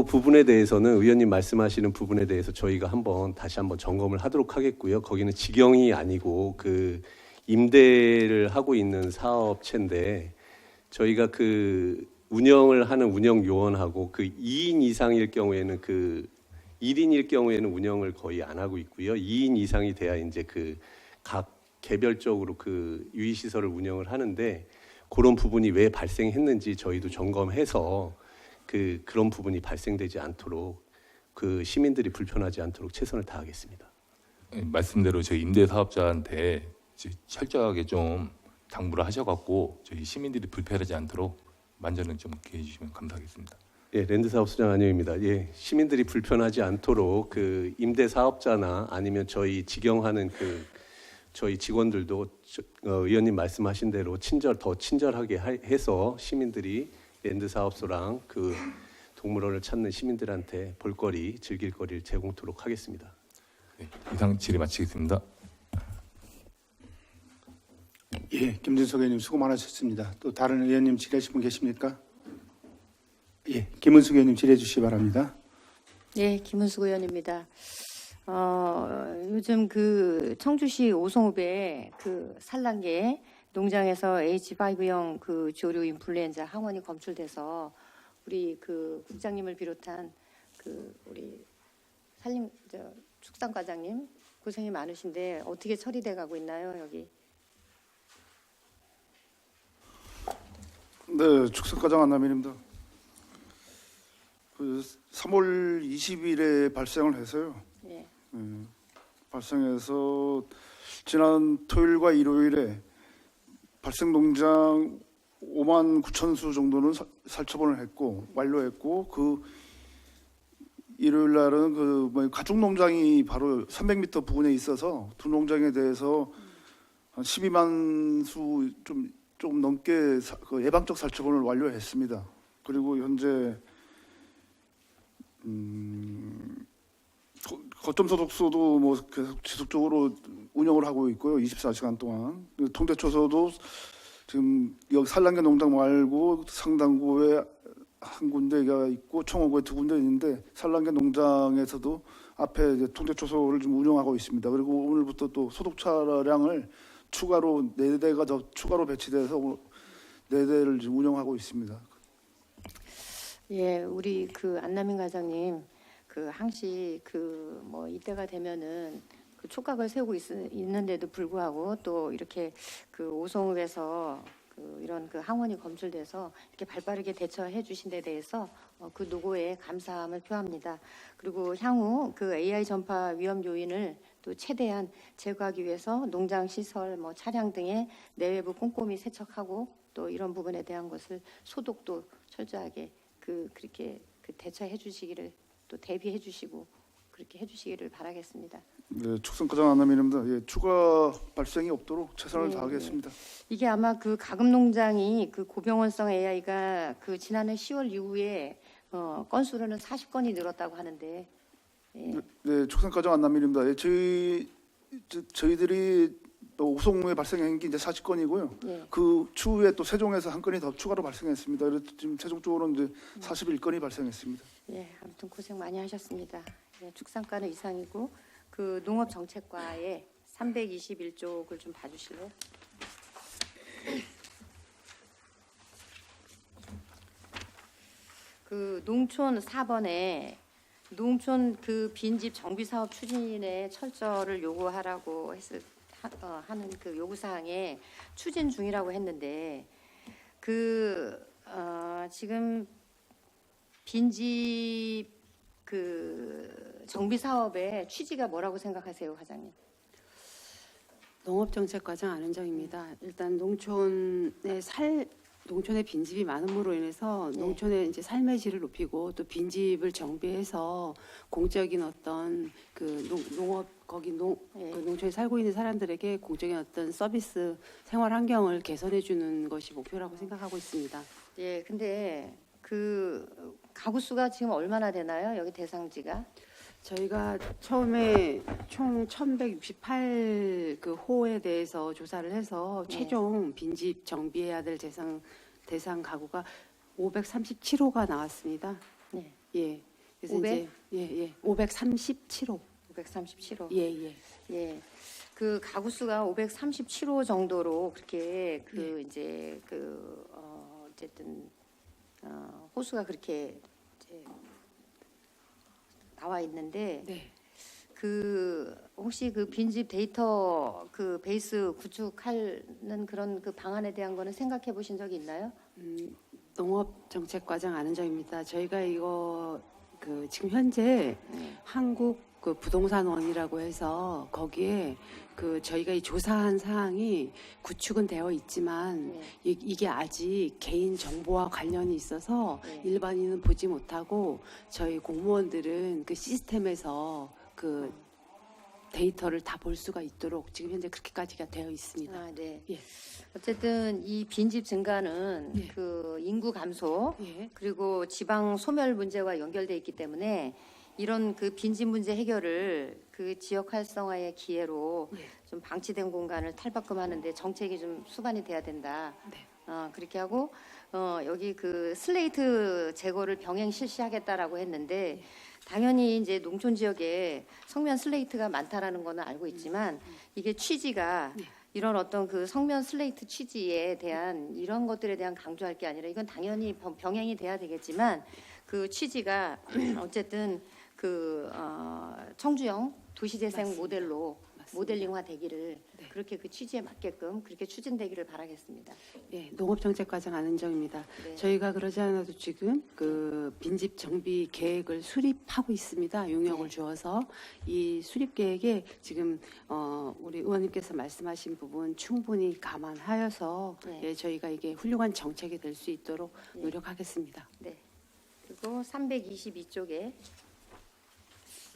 부분에 대해서는 의원님 말씀하시는 부분에 대해서 저희가 다시 한번 점검을 하도록 하겠고요. 거기는 직영이 아니고 그 임대를 하고 있는 사업체인데 저희가 그 운영을 하는 운영 요원하고 그 2인 이상일 경우에는 1인일 경우에는 운영을 거의 안 하고 있고요. 2인 이상이 돼야 이제 그 각 개별적으로 그 유의 시설을 운영을 하는데 그런 부분이 왜 발생했는지 저희도 점검해서 그런 부분이 발생되지 않도록 그 시민들이 불편하지 않도록 최선을 다하겠습니다. 말씀대로 저희 임대 사업자한테 철저하게 좀 당부를 하셔갖고 저희 시민들이 불편하지 않도록 만전을 좀 이렇게 해주시면 감사하겠습니다. 예, 랜드사업소장 안영입니다. 예, 시민들이 불편하지 않도록 그 임대 사업자나 아니면 저희 직영하는 저희 직원들도 의원님 말씀하신 대로 더 친절하게 해서 시민들이 랜드사업소랑 그 동물원을 찾는 시민들한테 볼거리, 즐길거리를 제공토록 하겠습니다. 네, 이상 질의 마치겠습니다. 예, 김준석 의원님 수고 많으셨습니다. 또 다른 의원님 질의하실 분 계십니까? 예, 김은숙 의원님 질의해 주시기 바랍니다. 네, 김은숙 의원입니다. 요즘 그 청주시 오송읍에 그 산란계 농장에서 H5형 그 조류 인플루엔자 항원이 검출돼서 우리 그 국장님을 비롯한 그 우리 축산과장님 고생이 많으신데 어떻게 처리돼 가고 있나요, 여기? 네, 축산과장 안남일입니다. 그 3월 20일에 발생을 해서요. 예. 발생해서 지난 토요일과 일요일에 발생 농장 5만 9천 수 정도는 살처분을 했고 완료했고 그 일요일 날은 그 가축 농장이 바로 300m 부근에 있어서 두 농장에 대해서 한 12만 수 좀 넘게 그 예방적 살처분을 완료했습니다. 그리고 현재 거점 소독소도 뭐 계속 지속적으로 운영을 하고 있고요. 24시간 동안. 통대초소도 지금 여기 산란계 농장 말고 상당구에 한 군데가 있고 청호구에 두 군데 있는데 산란계 농장에서도 앞에 이제 통대초소를 좀 운영하고 있습니다. 그리고 오늘부터 또 소독 차량을 추가로 4대가 더 추가로 배치돼서 4대를 지금 운영하고 있습니다. 예, 우리 그 안남인 과장님 그 항시 그 뭐 이때가 되면은 그 촉각을 세우고 있는데도 불구하고 또 이렇게 그 오송읍에서 그 이런 그 항원이 검출돼서 이렇게 발빠르게 대처해 주신 데 대해서 그 노고에 감사함을 표합니다. 그리고 향후 그 AI 전파 위험 요인을 또 최대한 제거하기 위해서 농장 시설, 뭐 차량 등의 내외부 꼼꼼히 세척하고 또 이런 부분에 대한 것을 소독도 철저하게 그렇게 대처해 주시기를 또 대비해 주시고 그렇게 해 주시기를 바라겠습니다. 네, 축산과장 안남일입니다. 예, 추가 발생이 없도록 최선을 네, 다하겠습니다. 이게 아마 그 가금 농장이 그 고병원성 AI가 그 지난해 10월 이후에 건수로는 40건이 늘었다고 하는데. 예. 네, 축산과장 안남일입니다. 예, 저희들이 또 오송에 발생한 게 이제 40건이고요. 예. 그 추후에 또 세종에서 한 건이 더 추가로 발생했습니다. 그래서 지금 세종 쪽으로 이제 41건이 발생했습니다. 예, 아무튼 고생 많이 하셨습니다. 예, 축산과는 이상이고 그 농업정책과의 321쪽을 좀 봐주실래요? 그 농촌 4번에 농촌 그 빈집 정비 사업 추진에 철저를 요구하라고 하는 그 요구 사항에 추진 중이라고 했는데 지금 빈집 그 정비 사업의 취지가 뭐라고 생각하세요, 과장님? 농업정책과장 안은정입니다. 일단 농촌의 빈집이 많음으로 인해서 네. 농촌의 이제 삶의 질을 높이고 또 빈집을 정비해서 공적인 어떤 그 농업 거기 네. 그 농촌에 살고 있는 사람들에게 공적인 어떤 서비스 생활 환경을 개선해 주는 것이 목표라고 생각하고 있습니다. 예, 근데 그 가구 수가 지금 얼마나 되나요? 여기 대상지가? 저희가 처음에 총 1,168 그 호에 대해서 조사를 해서 네. 최종 빈집 정비해야 될 대상 가구가 537호가 나왔습니다. 네. 예. 그래서 500? 이제 537호. 537호. 예. 예. 그 가구 수가 537호 정도로 그렇게 그 이제 그 어쨌든 호수가 그렇게 이제 나와 있는데 네. 그 혹시 그 빈집 데이터 그 베이스 구축하는 그런 그 방안에 대한 거는 생각해 보신 적이 있나요? 농업정책과장 안은정입니다. 저희가 이거 그 지금 현재 한국 그 부동산원이라고 해서 거기에 그 저희가 이 조사한 사항이 구축은 되어 있지만 네. 이게 아직 개인 정보와 관련이 있어서 네. 일반인은 보지 못하고 저희 공무원들은 그 시스템에서 그 데이터를 다 볼 수가 있도록 지금 현재 그렇게까지가 되어 있습니다. 아, 네. 예. 어쨌든 이 빈집 증가는 예. 그 인구 감소 예. 그리고 지방 소멸 문제와 연결돼 있기 때문에 이런 그 빈집 문제 해결을 그 지역 활성화의 기회로 예. 좀 방치된 공간을 탈바꿈하는데 정책이 좀 수반이 돼야 된다. 네. 그렇게 하고 여기 그 슬레이트 제거를 병행 실시하겠다라고 했는데 당연히 이제 농촌 지역에 성면 슬레이트가 많다라는 거는 알고 있지만 이게 취지가 네. 이런 어떤 그 성면 슬레이트 취지에 대한 이런 것들에 대한 강조할 게 아니라 이건 당연히 병행이 돼야 되겠지만 그 취지가 어쨌든 그 청주형 도시재생 맞습니다. 모델로 맞습니다. 모델링화 되기를 네. 그렇게 그 취지에 맞게끔 그렇게 추진되기를 바라겠습니다. 예, 농업정책과장 안은정입니다. 네. 저희가 그러지 않아도 지금 그 빈집 정비 계획을 수립하고 있습니다. 용역을 네. 주어서 이 수립 계획에 지금 우리 의원님께서 말씀하신 부분 충분히 감안하여서 네. 예, 저희가 이게 훌륭한 정책이 될 수 있도록 네. 노력하겠습니다. 네. 그리고 322쪽에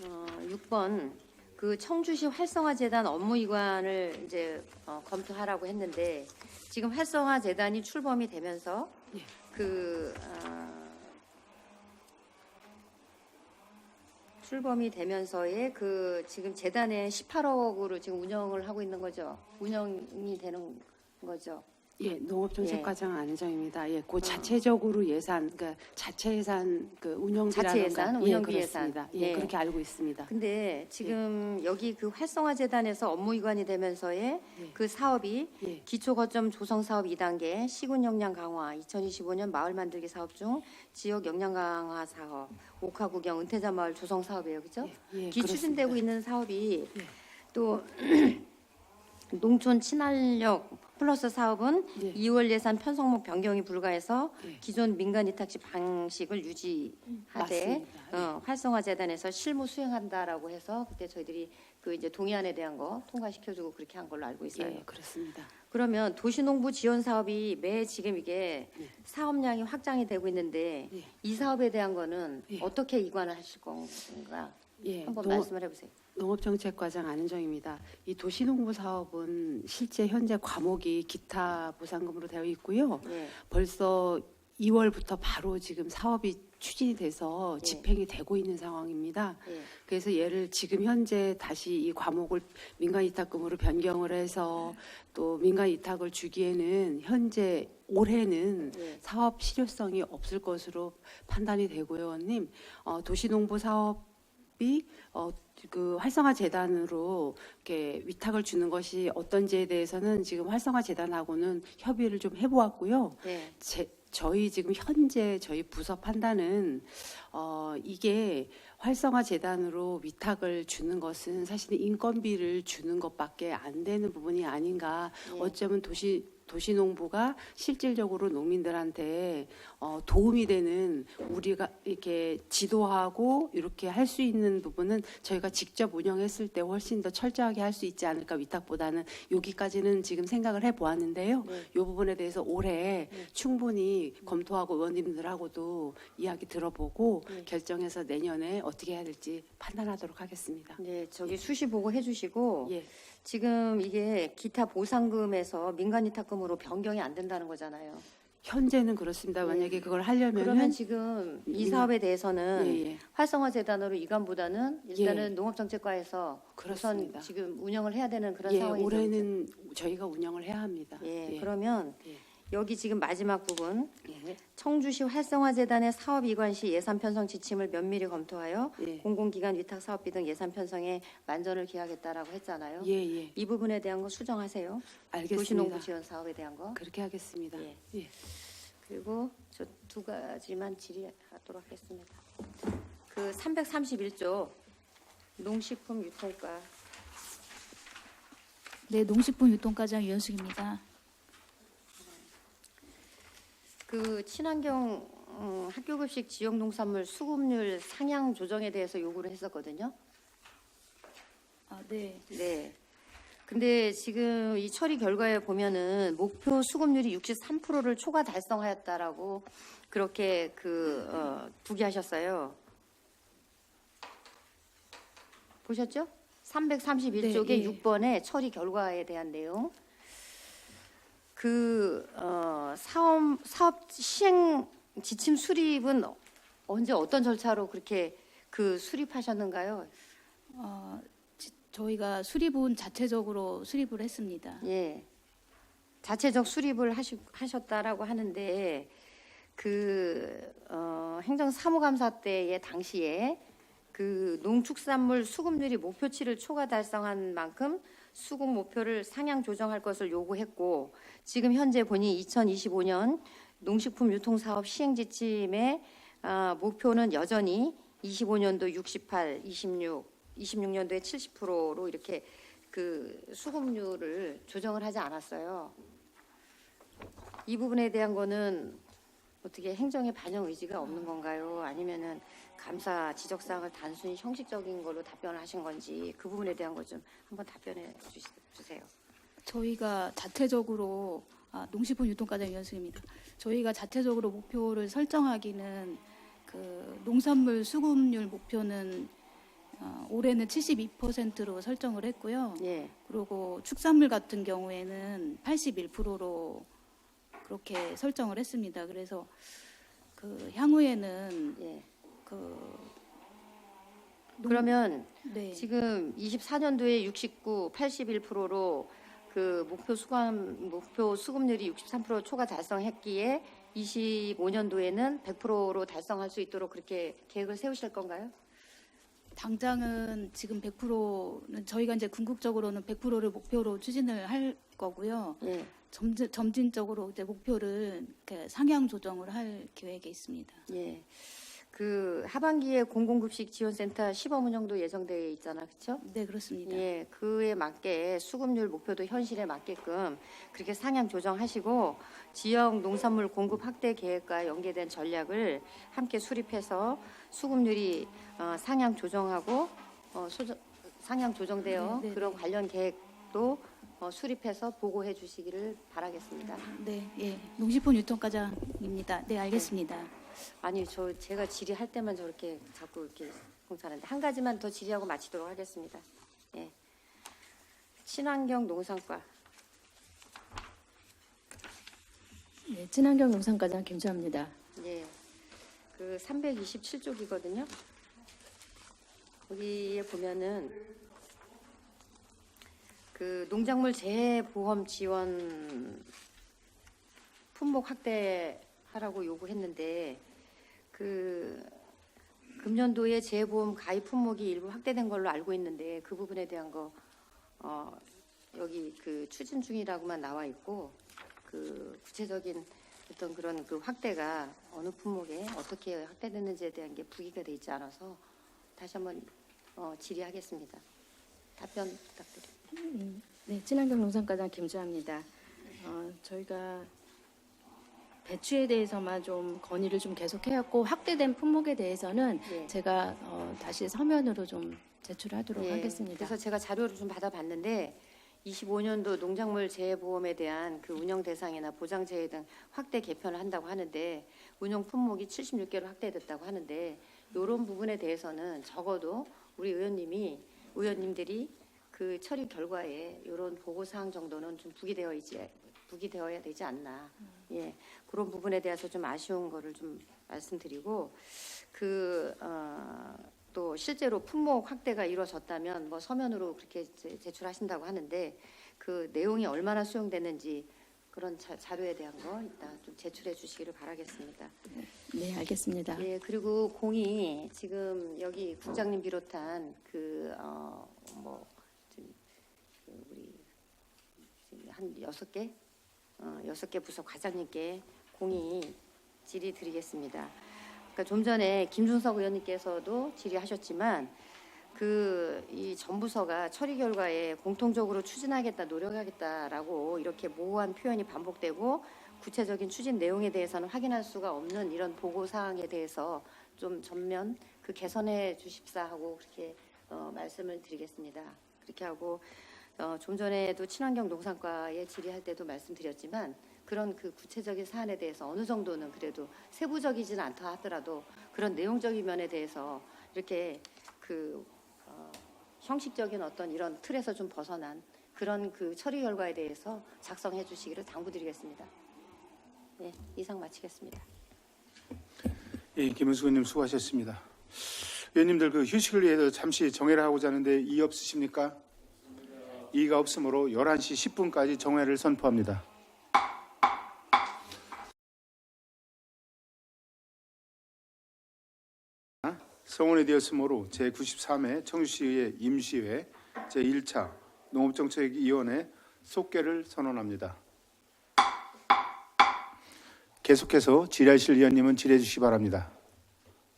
6번 그 청주시 활성화재단 업무 이관을 이제 검토하라고 했는데 지금 활성화재단이 출범이 되면서 예. 출범이 되면서의 그 지금 재단에 18억으로 지금 운영을 하고 있는 거죠. 운영이 되는 거죠. 예, 농업정책과장 안은정입니다. 예, 그 자체적으로 예산, 그러니까 자체 예산 그 운영비라든가 자체 예산, 운영비 그렇습니다. 예산. 예, 예. 그렇게 알고 있습니다. 근데 지금 여기 그 활성화재단에서 업무 이관이 되면서의 예. 그 사업이 예. 기초거점 조성 사업 2단계 시군 역량 강화 2025년 마을 만들기 사업 중 지역 역량 강화 사업 옥화구경 은퇴자 마을 조성 사업이에요, 그죠? 예, 기추진되고 그렇습니다. 있는 사업이 예. 또 농촌 친환력 플러스 사업은 예. 2월 예산 편성목 변경이 불가해서 예. 기존 민간 위탁지 방식을 유지하되 맞습니다. 활성화재단에서 실무 수행한다라고 해서 그때 저희들이 그 이제 동의안에 대한 거 통과시켜주고 그렇게 한 걸로 알고 있어요. 예, 그렇습니다. 그러면 도시농부 지원 사업이 매 지금 이게 예. 사업량이 확장이 되고 있는데 예. 이 사업에 대한 거는 예. 어떻게 이관을 하실 건가 예, 한번 말씀을 해보세요. 농업정책과장 안은정입니다. 이 도시농부 사업은 실제 현재 과목이 기타 보상금으로 되어 있고요. 예. 벌써 2월부터 바로 지금 사업이 추진이 돼서 예. 집행이 되고 있는 상황입니다. 예. 그래서 얘를 지금 현재 다시 이 과목을 민간 위탁금으로 변경을 해서 또 민간 위탁을 주기에는 현재 올해는 예. 사업 실효성이 없을 것으로 판단이 되고요, 의원님. 도시농부 사업이 그 활성화 재단으로 이렇게 위탁을 주는 것이 어떤지에 대해서는 지금 활성화 재단하고는 협의를 좀 해보았고요. 네. 저희 지금 현재 저희 부서 판단은 이게 활성화 재단으로 위탁을 주는 것은 사실은 인건비를 주는 것밖에 안 되는 부분이 아닌가. 예. 어쩌면 도시농부가 실질적으로 농민들한테 도움이 되는 우리가 이렇게 지도하고 이렇게 할 수 있는 부분은 저희가 직접 운영했을 때 훨씬 더 철저하게 할 수 있지 않을까 위탁보다는 여기까지는 지금 생각을 해보았는데요. 네. 이 부분에 대해서 올해 충분히 검토하고 의원님들하고도 이야기 들어보고 네. 결정해서 내년에 어떻게 해야 될지 판단하도록 하겠습니다. 네, 저기 수시 보고 해주시고 예. 지금 이게 기타 보상금에서 민간 위탁금으로 변경이 안 된다는 거잖아요. 현재는 그렇습니다. 만약에 그걸 하려면은 그러면 지금 이 민간- 사업에 대해서는 예, 예. 활성화 재단으로 이관보다는 일단은 예. 농업정책과에서 그렇습니다. 우선 지금 운영을 해야 되는 그런 예, 상황이죠. 올해는 저희가 운영을 해야 합니다. 예, 그러면 예. 여기 지금 마지막 부분 예. 청주시 활성화재단의 사업 이관 시 예산 편성 지침을 면밀히 검토하여 예. 공공기관 위탁 사업비 등 예산 편성에 만전을 기하겠다라고 했잖아요. 예, 예. 이 부분에 대한 거 수정하세요. 알겠습니다. 도시농부 지원 사업에 대한 거. 그렇게 하겠습니다. 예. 예. 그리고 저 두 가지만 질의하도록 하겠습니다. 그 331조 농식품 유통가. 네, 농식품 유통과장 이현숙입니다. 그 친환경 학교급식 지역농산물 수급률 상향 조정에 대해서 요구를 했었거든요. 아, 네. 네. 근데 지금 이 처리 결과에 보면은 목표 수급률이 63%를 초과 달성하였다라고 그렇게 부기하셨어요. 보셨죠? 331쪽의 네, 예. 6번의 처리 결과에 대한 내용. 사업 시행 지침 수립은 언제 어떤 절차로 그렇게 수립하셨는가요? 저희가 수립은 자체적으로 수립을 했습니다. 예. 자체적 수립을 하셨다라고 하는데 행정사무감사 때의 당시에 농축산물 수급률이 목표치를 초과 달성한 만큼 수급 목표를 상향 조정할 것을 요구했고 지금 현재 보니 2025년 농식품 유통사업 시행 지침의 목표는 여전히 25년도 68, 26년도에 70%로 이렇게 수급률을 조정을 하지 않았어요. 이 부분에 대한 거는 어떻게 행정의 반영 의지가 없는 건가요? 아니면은 감사 지적 사항을 단순히 형식적인 걸로 답변을 하신 건지 그 부분에 대한 것 좀 한번 답변해 주세요. 저희가 자체적으로 농식품 유통과장 이현숙입니다. 저희가 자체적으로 목표를 설정하기는 농산물 수급률 목표는 올해는 72%로 설정을 했고요. 예. 그리고 축산물 같은 경우에는 81%로 그렇게 설정을 했습니다. 그래서 향후에는 예. 그러면 네. 지금 24년도에 69, 81%로 목표 수급률이 63% 초과 달성했기에 25년도에는 100%로 달성할 수 있도록 그렇게 계획을 세우실 건가요? 당장은 지금 100%는 저희가 이제 궁극적으로는 100%를 목표로 추진을 할 거고요. 예. 점진적으로 이제 목표를 이렇게 상향 조정을 할 계획에 있습니다. 예. 하반기에 공공급식 지원센터 시범 운영도 예정되어 있잖아, 그렇죠? 네, 그렇습니다. 예, 그에 맞게 수급률 목표도 현실에 맞게끔 그렇게 상향 조정하시고 지역 농산물 공급 확대 계획과 연계된 전략을 함께 수립해서 수급률이 상향 조정하고 상향 조정되어 네, 네, 그런 네. 관련 계획도 수립해서 보고해 주시기를 바라겠습니다. 네, 예. 농식품 유통과장입니다. 네, 알겠습니다. 아니 제가 질의할 때만 저렇게 자꾸 이렇게 공사하는데 한 가지만 더 질의하고 마치도록 하겠습니다. 예. 친환경 농산과. 네, 친환경 농산과장 김주합니다. 예. 327쪽이거든요. 거기에 보면은 농작물 재해보험 지원 품목 확대하라고 요구했는데 금년도에 재해보험 가입 품목이 일부 확대된 걸로 알고 있는데 그 부분에 대한 거 여기 추진 중이라고만 나와 있고 구체적인 어떤 그런 확대가 어느 품목에 어떻게 확대됐는지에 대한 게 부기가 돼 있지 않아서 다시 한번 질의하겠습니다. 답변 부탁드립니다. 네, 친환경 농산과장 김주합니다. 저희가 배추에 대해서만 좀 건의를 좀 계속해왔고 확대된 품목에 대해서는 예. 제가 다시 서면으로 좀 제출하도록 예, 하겠습니다. 그래서 제가 자료를 좀 받아봤는데 25년도 농작물 재해보험에 대한 운영 대상이나 보장 재해 등 확대 개편을 한다고 하는데 운영 품목이 76개로 확대됐다고 하는데 이런 부분에 대해서는 적어도 우리 의원님들이 처리 결과에 이런 보고 사항 정도는 좀 부기되어야 되지 않나. 예, 그런 부분에 대해서 좀 아쉬운 거를 좀 말씀드리고 또 실제로 품목 확대가 이루어졌다면 서면으로 그렇게 제출하신다고 하는데 그 내용이 얼마나 수용됐는지 그런 자료에 대한 거 이따 좀 제출해 주시기를 바라겠습니다. 네, 알겠습니다. 예, 그리고 공이 지금 여기 국장님 비롯한 우리 한 6개 부서 과장님께 공의 질의드리겠습니다. 그러니까 좀 전에 김준석 의원님께서도 질의하셨지만 이 전부서가 처리 결과에 공통적으로 추진하겠다, 노력하겠다라고 이렇게 모호한 표현이 반복되고 구체적인 추진 내용에 대해서는 확인할 수가 없는 이런 보고 사항에 대해서 좀 전면 개선해 주십사 하고 그렇게 말씀을 드리겠습니다. 그렇게 하고 좀 전에도 친환경 농산과에 질의할 때도 말씀드렸지만 그런 구체적인 사안에 대해서 어느 정도는 그래도 세부적이지는 않다 하더라도 그런 내용적인 면에 대해서 이렇게 형식적인 어떤 이런 틀에서 좀 벗어난 그런 처리 결과에 대해서 작성해 주시기를 당부드리겠습니다. 네, 이상 마치겠습니다. 예, 김은수 의원님 수고하셨습니다. 의원님들 휴식을 위해서 잠시 정회를 하고자 하는데 이의 없으십니까? 이의가 없으므로 11시 10분까지 정회를 선포합니다. 성원이 되었으므로 제93회 청주시의회 임시회 제1차 농업정책위원회 속개를 선언합니다. 계속해서 질의하실 의원님은 질의해 주시기 바랍니다.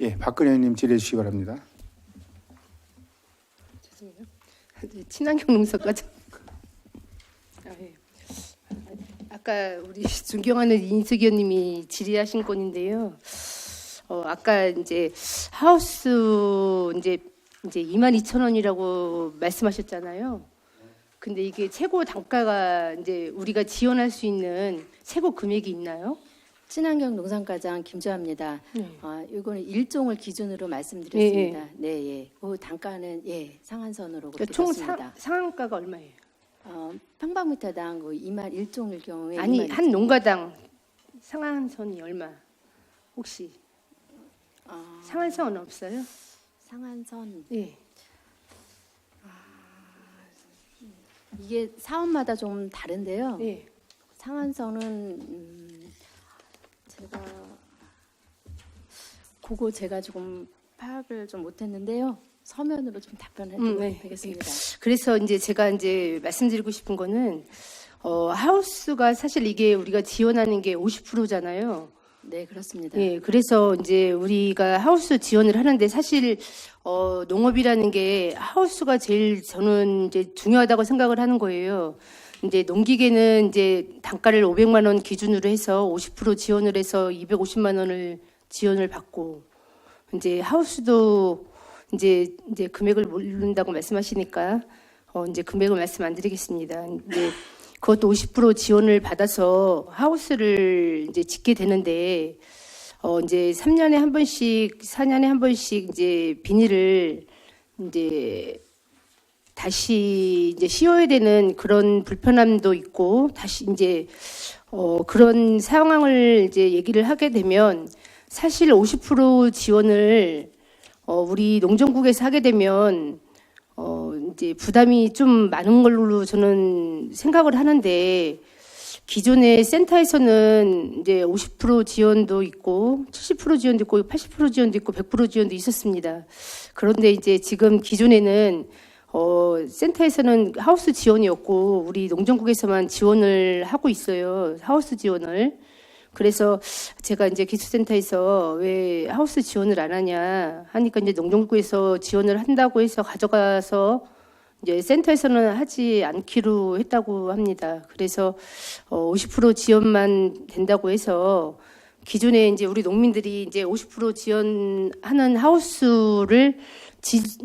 예, 박근혜 의원님 질의해 주시기 바랍니다. 죄송해요. 친환경 농사과 아까 우리 존경하는 이인숙 의원님이 질의하신 건인데요. 아까 이제 하우스 이제 22,000원이라고 말씀하셨잖아요. 근데 이게 최고 단가가 이제 우리가 지원할 수 있는 최고 금액이 있나요? 친환경 농산과장 김주아입니다. 이거는 일종을 기준으로 말씀드렸습니다. 네, 예. 그 단가는 상한선으로 그렇게 총 줬습니다. 상한가가 얼마예요? 평방미터당 2만 일종일 경우에 아니, 한 농가당 상한선이 얼마? 혹시 상한선 없어요? 상한선 네. 이게 사업마다 좀 다른데요. 네. 상한선은 제가 조금 파악을 좀 못했는데요. 서면으로 좀 답변해드리도록 하겠습니다. 그래서 이제 제가 말씀드리고 싶은 거는 하우스가 사실 이게 우리가 지원하는 게 50%잖아요. 네, 그렇습니다. 예, 그래서 이제 우리가 하우스 지원을 하는데 사실 농업이라는 게 하우스가 제일 저는 이제 중요하다고 생각을 하는 거예요. 이제 농기계는 이제 단가를 500만 원 기준으로 해서 50% 지원을 해서 250만 원을 지원을 받고 이제 하우스도 이제 금액을 모른다고 말씀하시니까 이제 금액을 말씀 안 드리겠습니다. 이제 그것도 50% 지원을 받아서 하우스를 이제 짓게 되는데 이제 3년에 한 번씩, 4년에 한 번씩 이제 비닐을 이제 다시 이제 씌워야 되는 그런 불편함도 있고 다시 이제 그런 상황을 이제 얘기를 하게 되면 사실 50% 지원을 우리 농정국에서 하게 되면 이제 부담이 좀 많은 걸로 저는 생각을 하는데 기존의 센터에서는 이제 50% 지원도 있고 70% 지원도 있고 80% 지원도 있고 100% 지원도 있었습니다. 그런데 이제 지금 기존에는 센터에서는 하우스 지원이 없고 우리 농정국에서만 지원을 하고 있어요. 하우스 지원을. 그래서 제가 이제 기술센터에서 왜 하우스 지원을 안 하냐 하니까 이제 농정국에서 지원을 한다고 해서 가져가서 이제 센터에서는 하지 않기로 했다고 합니다. 그래서 50% 지원만 된다고 해서 기존에 이제 우리 농민들이 이제 50% 지원하는 하우스를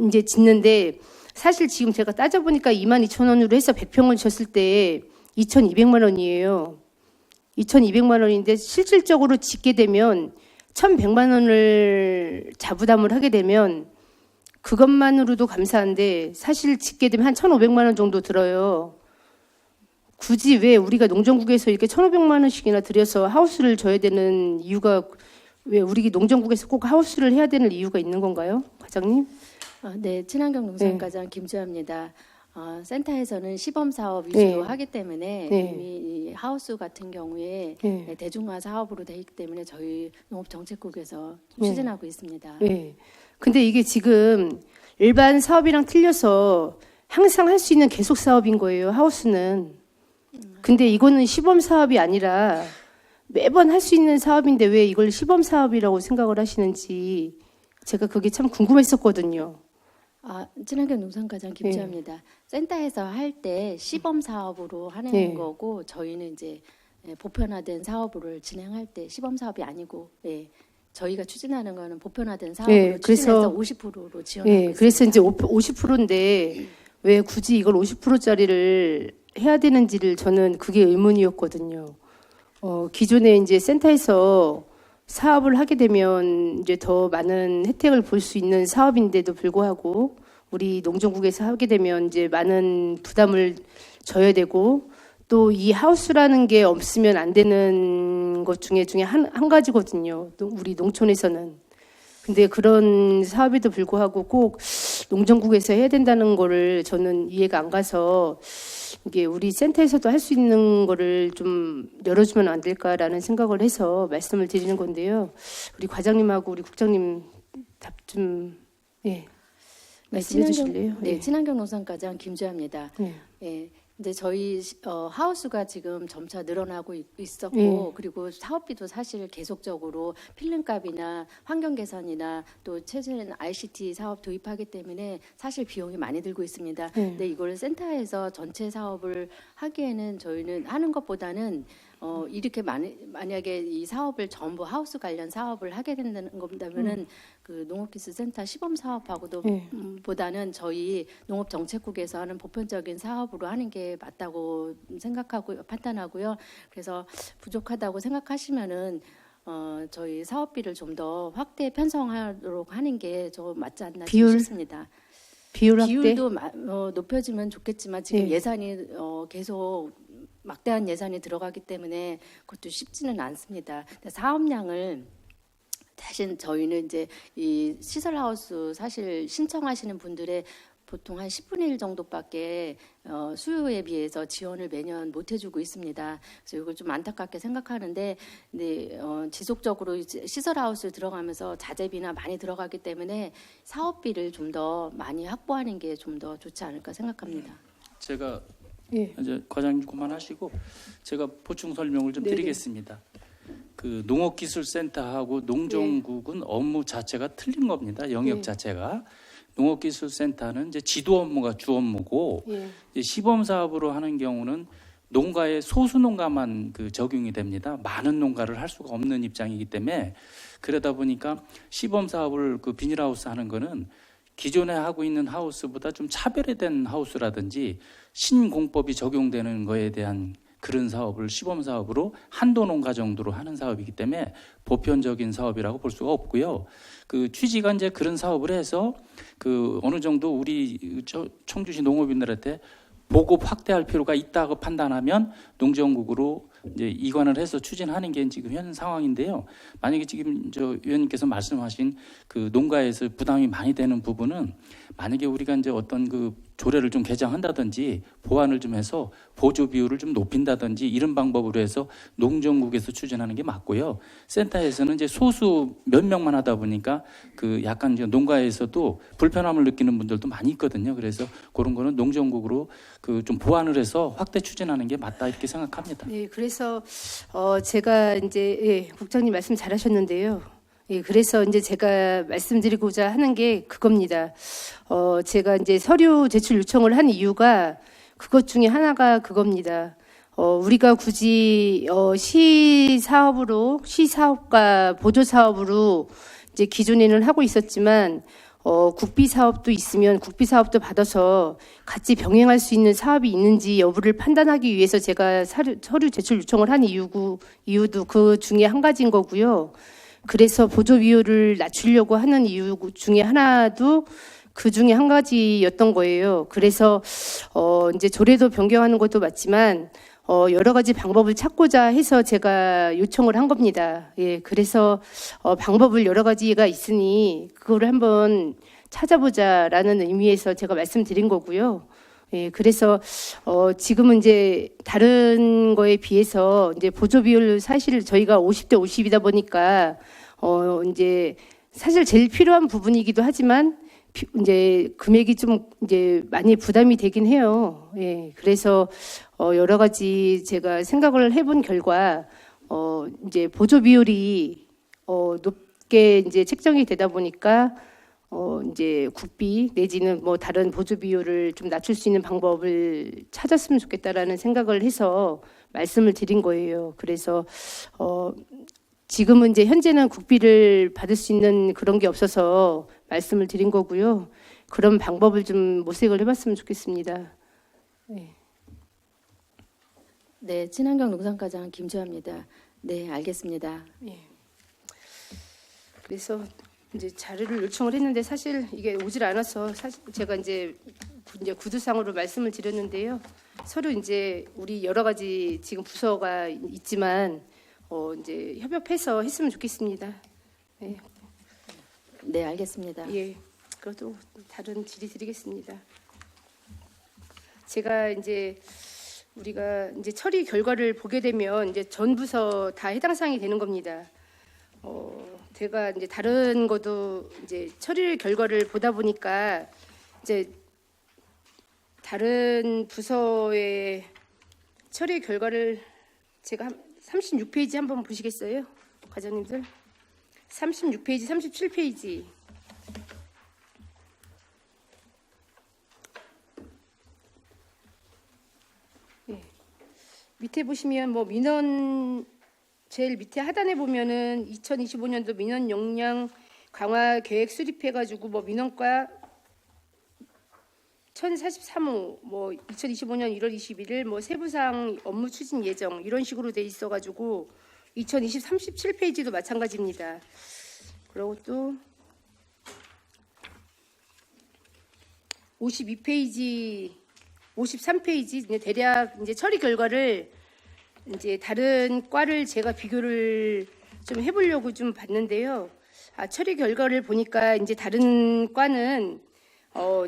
이제 짓는데 사실 지금 제가 따져보니까 22,000원으로 해서 100평을 졌을 때 2,200만 원이에요. 2,200만 원인데 실질적으로 짓게 되면 1,100만 원을 자부담을 하게 되면 그것만으로도 감사한데 사실 짓게 되면 한 1,500만 원 정도 들어요. 굳이 왜 우리가 농정국에서 이렇게 1,500만 원씩이나 들여서 하우스를 줘야 되는 이유가 왜 우리 농정국에서 꼭 하우스를 해야 되는 이유가 있는 건가요, 과장님? 네, 친환경 농산과장 김주아입니다. 센터에서는 시범 사업 위주로 하기 때문에 이미 이 하우스 같은 경우에 대중화 사업으로 되어 있기 때문에 저희 농업정책국에서 추진하고 있습니다. 네. 근데 이게 지금 일반 사업이랑 틀려서 항상 할 수 있는 계속 사업인 거예요, 하우스는. 근데 이거는 시범 사업이 아니라 매번 할 수 있는 사업인데 왜 이걸 시범 사업이라고 생각을 하시는지 제가 그게 참 궁금했었거든요. 친환경 농산과장 김주합니다. 센터에서 할 때 시범 사업으로 하는 네. 거고 저희는 이제 보편화된 사업을 진행할 때 시범 사업이 아니고 저희가 추진하는 거는 보편화된 사업으로 네, 그래서- 추진해서 50%로 지원하고 예, 있습니다. 그래서 이제 50%인데 왜 굳이 이걸 50%짜리를 해야 되는지를 저는 그게 의문이었거든요. 기존에 이제 센터에서 사업을 하게 되면 이제 더 많은 혜택을 볼 수 있는 사업인데도 불구하고 우리 농정국에서 하게 되면 이제 많은 부담을 져야 되고 또 이 하우스라는 게 없으면 안 되는 것 중에 한 가지거든요. 우리 농촌에서는. 근데 그런 사업에도 불구하고 꼭 농정국에서 해야 된다는 거를 저는 이해가 안 가서 이게 우리 센터에서도 할 수 있는 거를 좀 열어주면 안 될까라는 생각을 해서 말씀을 드리는 건데요. 우리 과장님하고 우리 국장님 답 좀 말씀해 주실래요? 네, 친환경 농산과장 김주합니다. 네. 이제 저희 하우스가 지금 점차 늘어나고 있었고 네. 그리고 사업비도 사실 계속적으로 필름값이나 환경 개선이나 또 최근 ICT 사업 도입하기 때문에 사실 비용이 많이 들고 있습니다. 근데 이걸 센터에서 전체 사업을 하기에는 저희는 하는 것보다는 이렇게 만약에 이 사업을 전부 하우스 관련 사업을 하게 된다는 겁니다면은 그 농업기술센터 시범 사업하고도 보다는 저희 농업정책국에서 하는 보편적인 사업으로 하는 게 맞다고 생각하고 판단하고요. 그래서 부족하다고 생각하시면은 저희 사업비를 좀 더 확대 편성하도록 하는 게 좀 맞지 않나 싶습니다. 비율 확대? 비율도 높여지면 좋겠지만 지금 네. 예산이 계속 막대한 예산이 들어가기 때문에 그것도 쉽지는 않습니다. 근데 사업량을 사실 저희는 이제 이 시설하우스 사실 신청하시는 분들의 보통 한 10분의 1 정도밖에 수요에 비해서 지원을 매년 못 해주고 있습니다. 그래서 이걸 좀 안타깝게 생각하는데, 근데 지속적으로 이제 시설하우스 들어가면서 자재비나 많이 들어가기 때문에 사업비를 좀 더 많이 확보하는 게 좀 더 좋지 않을까 생각합니다. 제가 예. 이제 과장님 그만하시고 제가 보충 설명을 좀 드리겠습니다. 그 농업기술센터하고 농정국은 업무 자체가 틀린 겁니다. 영역 자체가. 농업기술센터는 이제 지도 업무가 주 업무고 이제 시범 사업으로 하는 경우는 농가의 소수 농가만 그 적용이 됩니다. 많은 농가를 할 수가 없는 입장이기 때문에 그러다 보니까 시범 사업을 그 비닐하우스 하는 거는 기존에 하고 있는 하우스보다 좀 차별화된 하우스라든지 신공법이 적용되는 거에 대한 그런 사업을 시범 사업으로 한도 농가 정도로 하는 사업이기 때문에 보편적인 사업이라고 볼 수가 없고요. 그 취지가 이제 그런 사업을 해서 그 어느 정도 우리 청주시 농업인들한테 보급 확대할 필요가 있다고 판단하면 농정국으로 이제 이관을 해서 추진하는 게 지금 현 상황인데요. 만약에 지금 저 위원님께서 말씀하신 그 농가에서 부담이 많이 되는 부분은 만약에 우리가 이제 어떤 그 조례를 좀 개정한다든지 보완을 좀 해서 보조 비율을 좀 높인다든지 이런 방법으로 해서 농정국에서 추진하는 게 맞고요. 센터에서는 이제 소수 몇 명만 하다 보니까 그 약간 이제 농가에서도 불편함을 느끼는 분들도 많이 있거든요. 그래서 그런 거는 농정국으로 그 좀 보완을 해서 확대 추진하는 게 맞다 이렇게 생각합니다. 네, 그래서 제가 이제 국장님 말씀 잘하셨는데요. 예, 그래서 이제 제가 말씀드리고자 하는 게 그겁니다. 제가 이제 서류 제출 요청을 한 이유가 그것 중에 하나가 그겁니다. 우리가 굳이 시 사업과 보조 사업으로 이제 기존에는 하고 있었지만 국비 사업도 있으면 국비 사업도 받아서 같이 병행할 수 있는 사업이 있는지 여부를 판단하기 위해서 제가 서류 제출 요청을 한 이유도 그 중에 한 가지인 거고요. 그래서 보조 비율을 낮추려고 하는 이유 중에 하나도 그 중에 한 가지였던 거예요. 그래서 이제 조례도 변경하는 것도 맞지만 여러 가지 방법을 찾고자 해서 제가 요청을 한 겁니다. 예, 그래서 방법을 여러 가지가 있으니 그거를 한번 찾아보자라는 의미에서 제가 말씀드린 거고요. 예, 그래서 지금은 이제 다른 거에 비해서 이제 보조 비율 사실 저희가 50대 50이다 보니까 이제 사실 제일 필요한 부분이기도 하지만 이제 금액이 좀 이제 많이 부담이 되긴 해요. 예, 그래서 여러 가지 제가 생각을 해본 결과 이제 보조 비율이 높게 이제 책정이 되다 보니까 이제 국비 내지는 뭐 다른 보조 비율을 좀 낮출 수 있는 방법을 찾았으면 좋겠다라는 생각을 해서 말씀을 드린 거예요. 그래서 지금은 이제 현재는 국비를 받을 수 있는 그런 게 없어서 말씀을 드린 거고요. 그런 방법을 좀 모색을 해봤으면 좋겠습니다. 네, 친환경 농산과장 김주아입니다. 네, 알겠습니다. 예. 그래서 이제 자료를 요청을 했는데 사실 이게 오질 않아서 사실 제가 이제 구두상으로 말씀을 드렸는데요. 서로 이제 우리 여러 가지 지금 부서가 있지만 이제 협업해서 했으면 좋겠습니다. 네, 네, 알겠습니다. 예. 그것도 다른 질의 드리겠습니다. 제가 이제 우리가 이제 처리 결과를 보게 되면 이제 전 부서 다 해당 사항이 되는 겁니다. 제가 이제 다른 것도 이제 처리 결과를 보다 보니까 이제 다른 부서의 처리 결과를 제가 36페이지 한번 보시겠어요? 과장님들. 36페이지, 37페이지. 예. 밑에 보시면 뭐 민원 제일 밑에 하단에 보면은 2025년도 민원 역량 강화 계획 수립해가지고 뭐 민원과 1043호 뭐 2025년 1월 21일 뭐 세부사항 업무 추진 예정 이런 식으로 돼 있어가지고 2020 37페이지도 마찬가지입니다. 그리고 또 52페이지, 53페이지 대략 이제 처리 결과를 이제 다른 과를 제가 비교를 좀 해보려고 좀 봤는데요. 처리 결과를 보니까 이제 다른 과는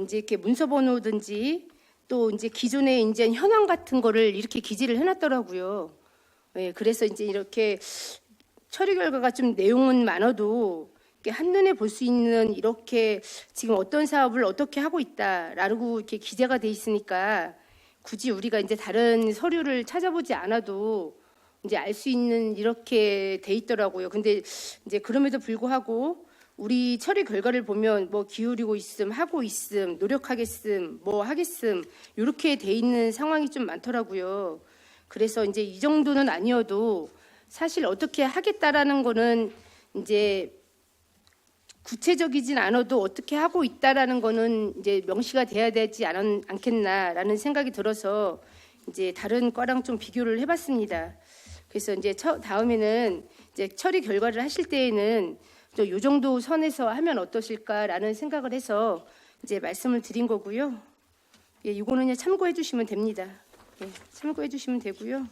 이제 이렇게 문서 번호든지 또 이제 기존의 이제 현황 같은 거를 이렇게 기재를 해놨더라고요. 예, 그래서 이제 이렇게 처리 결과가 좀 내용은 많아도 이렇게 한눈에 볼 수 있는 이렇게 지금 어떤 사업을 어떻게 하고 있다라고 이렇게 기재가 돼 있으니까 굳이 우리가 이제 다른 서류를 찾아보지 않아도 이제 알 수 있는 이렇게 돼 있더라고요. 근데 이제 그럼에도 불구하고 우리 처리 결과를 보면 뭐 기울이고 있음, 하고 있음, 노력하겠음, 뭐 하겠음 이렇게 돼 있는 상황이 좀 많더라고요. 그래서 이제 이 정도는 아니어도 사실 어떻게 하겠다라는 거는 이제 구체적이진 않아도 어떻게 하고 있다라는 거는 이제 명시가 돼야 되지 않겠나라는 생각이 들어서 이제 다른 과랑 좀 비교를 해봤습니다. 그래서 이제 다음에는 이제 처리 결과를 하실 때에는 이 정도 선에서 하면 어떠실까라는 생각을 해서 이제 말씀을 드린 거고요. 예, 이거는 그냥 참고해 주시면 됩니다. 예, 참고해 주시면 되고요.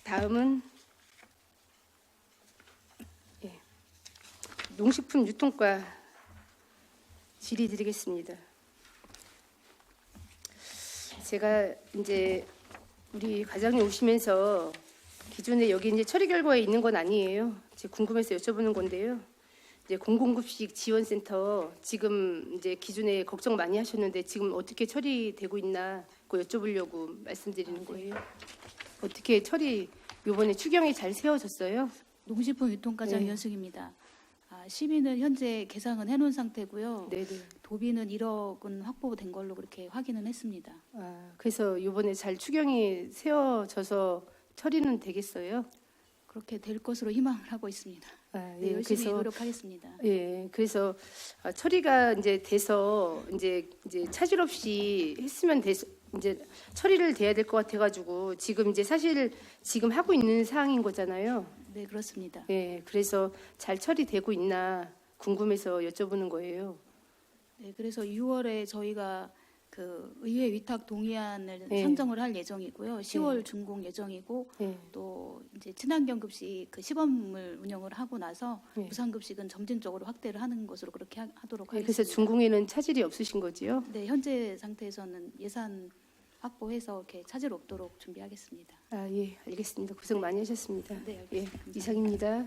다음은 농식품 유통과 질의 드리겠습니다. 제가 이제 우리 과장님 오시면서 기존에 여기 이제 처리 결과에 있는 건 아니에요. 제가 궁금해서 여쭤보는 건데요. 이제 공공급식 지원센터 지금 이제 기존에 걱정 많이 하셨는데 지금 어떻게 처리되고 있나 그거 여쭤보려고 말씀드리는 거예요. 어떻게 처리 이번에 추경이 잘 세워졌어요? 농식품 유통과장 네. 연숙입니다. 시비는 현재 계상은 해놓은 상태고요. 네네. 도비는 1억은 확보된 걸로 그렇게 확인은 했습니다. 그래서 이번에 잘 추경이 세워져서 처리는 되겠어요? 그렇게 될 것으로 희망을 하고 있습니다. 네, 열심히 노력하겠습니다. 예, 그래서 처리가 이제 돼서 이제 차질 없이 했으면 이제 처리를 돼야 될 것 같아가지고 지금 이제 사실 지금 하고 있는 사항인 거잖아요. 네, 그렇습니다. 예, 그래서 잘 처리되고 있나 궁금해서 여쭤보는 거예요. 네, 그래서 6월에 저희가 그 의회 위탁 동의안을 네. 상정을 할 예정이고요. 10월 준공 예정이고 네. 또 이제 친환경 급식 그 시범을 운영을 하고 나서 네. 무상급식은 점진적으로 확대를 하는 것으로 그렇게 하도록 예, 하겠습니다. 그래서 준공에는 차질이 없으신 거지요? 네, 현재 상태에서는 예산 확보해서 이렇게 차질 없도록 준비하겠습니다. 예, 알겠습니다. 고생 많이 하셨습니다. 네, 예, 알겠습니다. 이상입니다.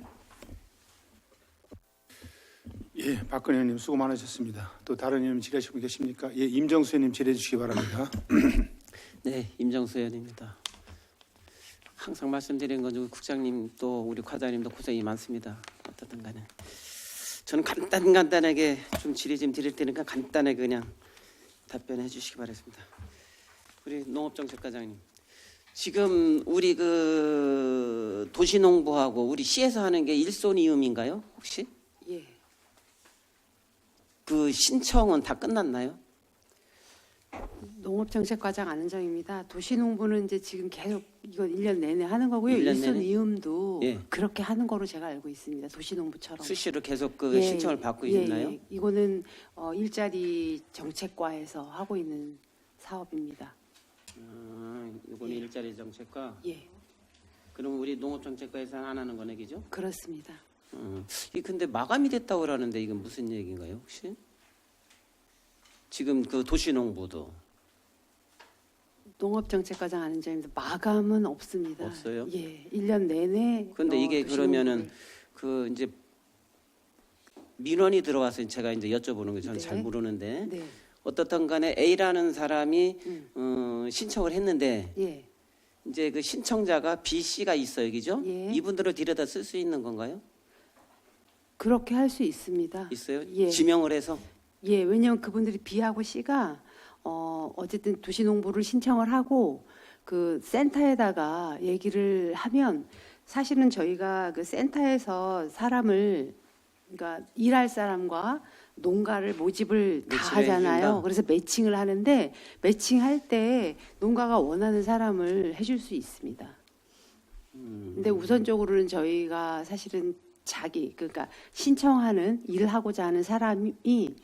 예, 박근혜 의원님 수고 많으셨습니다. 또 다른 의원님 질의하시고 계십니까? 예, 임정수 의원님 질의해 주시기 바랍니다. 네, 임정수 의원입니다. 항상 말씀드리는 건 국장님 또 우리 과장님도 고생이 많습니다. 어떻든 간에 저는 간단하게 좀 질의 좀 드릴 테니까 간단하게 그냥 답변해 주시기 바랍니다. 우리 농업정책과장님, 지금 우리 그 도시농부하고 우리 시에서 하는 게 일손이음인가요? 혹시? 예. 그 신청은 다 끝났나요? 농업정책과장 안은정입니다. 도시농부는 이제 지금 계속 이건 1년 내내 하는 거고요. 1년 일손 내내? 이음도 예. 그렇게 하는 거로 제가 알고 있습니다. 도시농부처럼. 수시로 계속 그 예, 신청을 받고 예, 있나요? 예. 이거는 일자리 정책과에서 하고 있는 사업입니다. 이거는 일자리 정책과. 예, 그럼 우리 농업정책과에서는 안 하는 거네, 그죠? 그렇습니다. 이 근데 마감이 됐다고 그러는데 이건 무슨 얘기인가요, 혹시? 지금 그 도시농부도 농업정책과장 안은정입니다. 마감은 없습니다. 없어요? 예, 1년 내내. 근데 이게 도시농부를- 그러면은 그 이제 민원이 들어와서 제가 이제 여쭤보는 거 저는 네. 잘 모르는데 네, 어떻든 간에 A라는 사람이 음. 신청을 했는데 예, 이제 그 신청자가 B, C가 있어요, 그죠? 예. 이분들을 들여다 쓸 수 있는 건가요? 그렇게 할 수 있습니다. 있어요? 예. 지명을 해서? 예, 왜냐하면 그분들이 B하고 C가 어쨌든 도시농부를 신청을 하고 그 센터에다가 얘기를 하면 사실은 저희가 그 센터에서 사람을 그러니까 일할 사람과 농가를 모집을 다 매칭을 하잖아요. 해준다? 그래서 매칭을 하는데 매칭할 때 농가가 원하는 사람을 해줄 수 있습니다. 근데 우선적으로는 저희가 사실은 그러니까 신청하는 일하고자 하는 사람이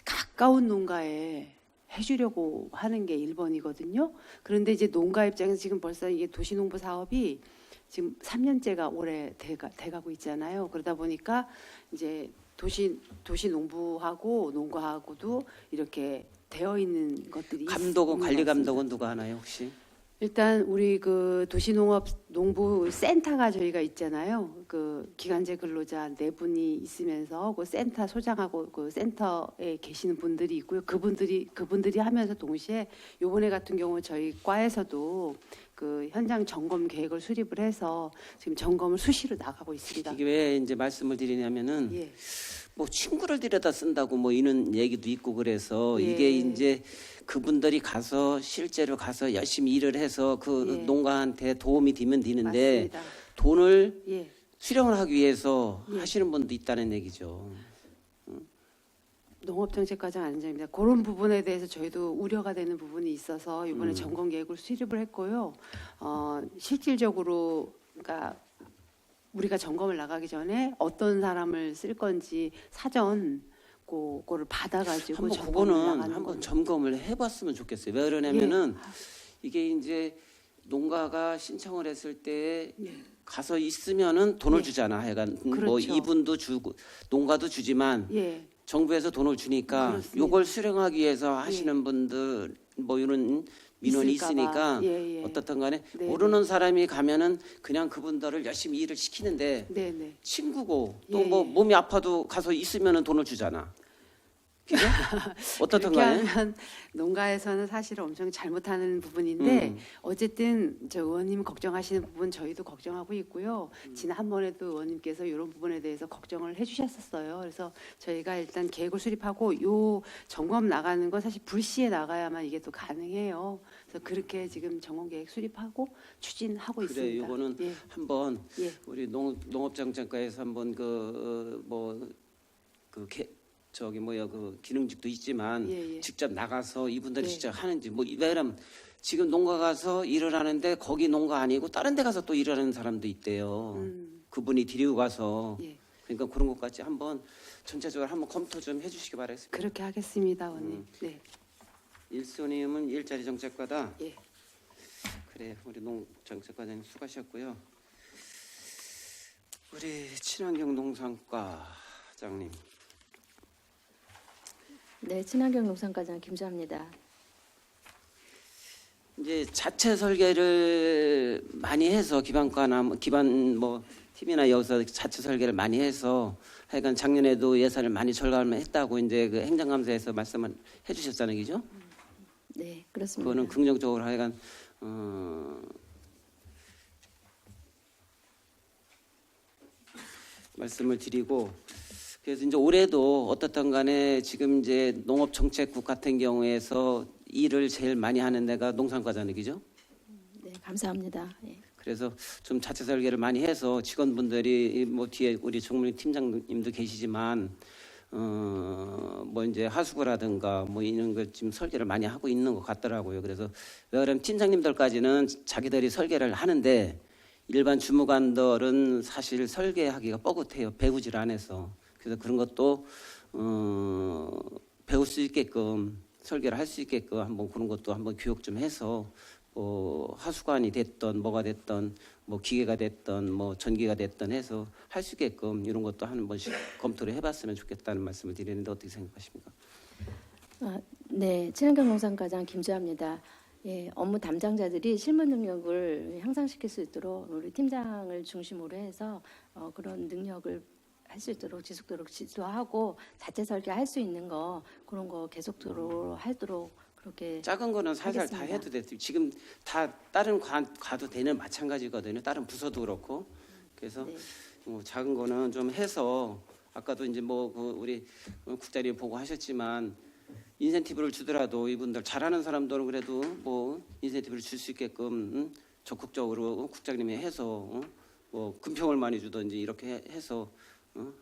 가까운 농가에 해주려고 하는 게 1번이거든요. 그런데 이제 농가 입장에서 지금 벌써 이게 도시농부 사업이 지금 3년째가 올해 돼가고 있잖아요. 그러다 보니까 이제 도시농부하고 농가하고도 이렇게 되어 있는 것들이 감독은 있는 관리 것 같습니다. 감독은 누가 하나요, 혹시? 일단 우리 그 도시농업농부 센터가 저희가 있잖아요. 그 기간제 근로자 4분이 있으면서 그 센터 소장하고 그 센터에 계시는 분들이 있고요. 그분들이 하면서 동시에 요번에 같은 경우 저희 과에서도 그 현장 점검 계획을 수립을 해서 지금 점검을 수시로 나가고 있습니다. 이게 왜 이제 말씀을 드리냐면은 예. 뭐 친구를 들여다 쓴다고 뭐 이런 얘기도 있고 그래서 예. 이게 이제 그분들이 가서 실제로 가서 열심히 일을 해서 그 예. 농가한테 도움이 되면 되는데 맞습니다. 돈을 예. 수령을 하기 위해서 예. 하시는 분도 있다는 얘기죠. 농업정책과장 안은정입니다. 그런 부분에 대해서 저희도 우려가 되는 부분이 있어서 이번에 점검 계획을 수립을 했고요. 실질적으로 그러니까 우리가 점검을 나가기 전에 어떤 사람을 쓸 건지 사전 그거를 받아가지고 한번 점검을 그거는 나가는 한번 겁니다. 점검을 해봤으면 좋겠어요. 왜 그러냐면은 이게 이제 농가가 신청을 했을 때 예. 가서 있으면은 돈을 예. 주잖아. 하여간 뭐 그렇죠. 이분도 주고 농가도 주지만 예, 정부에서 돈을 주니까 그렇습니다. 요걸 수령하기 위해서 하시는 분들 뭐 이런 민원이 있을까 봐. 있으니까 예, 예. 어떻든 간에 네, 모르는 사람이 가면은 그냥 그분들을 열심히 일을 시키는데 네, 네. 친구고 예, 또 뭐 예. 몸이 아파도 가서 있으면은 돈을 주잖아. 그죠? 어떻든 그렇게 간에 하면 농가에서는 사실 엄청 잘못하는 부분인데 어쨌든 저 의원님 걱정하시는 부분 저희도 걱정하고 있고요. 지난번에도 의원님께서 이런 부분에 대해서 걱정을 해주셨었어요. 그래서 저희가 일단 계획을 수립하고 요 점검 나가는 건 사실 불시에 나가야만 이게 또 가능해요. 그래서 그렇게 지금 점검 계획 수립하고 추진하고 그래 있습니다. 요거는 예. 한번 예. 우리 농업정책과에서 한번 저기 뭐야 그 기능직도 있지만 예, 예. 직접 나가서 이분들이 네. 직접 하는지 뭐 왜냐면 지금 농가 가서 일을 하는데 거기 농가 아니고 다른 데 가서 또 일하는 사람도 있대요. 그분이 데리고 가서 예. 그러니까 그런 것까지 한번 전체적으로 한번 검토 좀 해주시기 바라겠습니다. 그렇게 하겠습니다, 의원님. 네. 일손님은 일자리 정책과다. 예. 그래 우리 농정책과장님 수고하셨고요. 우리 친환경 농산과장님. 네, 친환경 농산과장 김주아입니다. 이제 자체 설계를 많이 해서 기반과나 기반 뭐 팀이나 여기서 자체 설계를 많이 해서 하여간 작년에도 예산을 많이 절감을 했다고 이제 그 행정감사에서 말씀을 해주셨잖아요, 그죠? 네, 그렇습니다. 그거는 긍정적으로 하여간 말씀을 드리고, 그래서 이제 올해도 어떻든 간에 지금 이제 농업정책국 같은 경우에서 일을 제일 많이 하는 데가 농산과장이죠. 네, 감사합니다. 예. 그래서 좀 자체 설계를 많이 해서 직원분들이 뭐 뒤에 우리 정문희 팀장님도 계시지만 뭐 이제 하수구라든가 뭐 이런 걸 지금 설계를 많이 하고 있는 것 같더라고요. 그래서 왜 그러면 팀장님들까지는 자기들이 설계를 하는데 일반 주무관들은 사실 설계하기가 뻐긋해요. 배우질 않아서. 그래서 그런 것도 배울 수 있게끔 설계를 할 수 있게끔 한번 그런 것도 한번 교육 좀 해서 하수관이 됐던 뭐가 됐던 뭐 기계가 됐던 뭐 전기가 됐던 해서 할 수 있게끔 이런 것도 한 번씩 검토를 해봤으면 좋겠다는 말씀을 드리는데 어떻게 생각하십니까? 네, 친환경 농산과장 김주아입니다. 예, 업무 담당자들이 실무 능력을 향상시킬 수 있도록 우리 팀장을 중심으로 해서 그런 능력을 할 수 있도록 지속적으로 지도하고 자체 설계할 수 있는 거 그런 거 계속적으로 하도록 그렇게 작은 거는 살살 다 해도 돼. 지금 다 다른 과도 되는 마찬가지거든요. 다른 부서도 그렇고. 그래서 네. 뭐 작은 거는 좀 해서 아까도 이제 뭐 우리 국장님 보고 하셨지만 인센티브를 주더라도 이분들 잘하는 사람들은 그래도 뭐 인센티브를 줄 수 있게끔 적극적으로 국장님이 해서 뭐 금평을 많이 주든지 이렇게 해서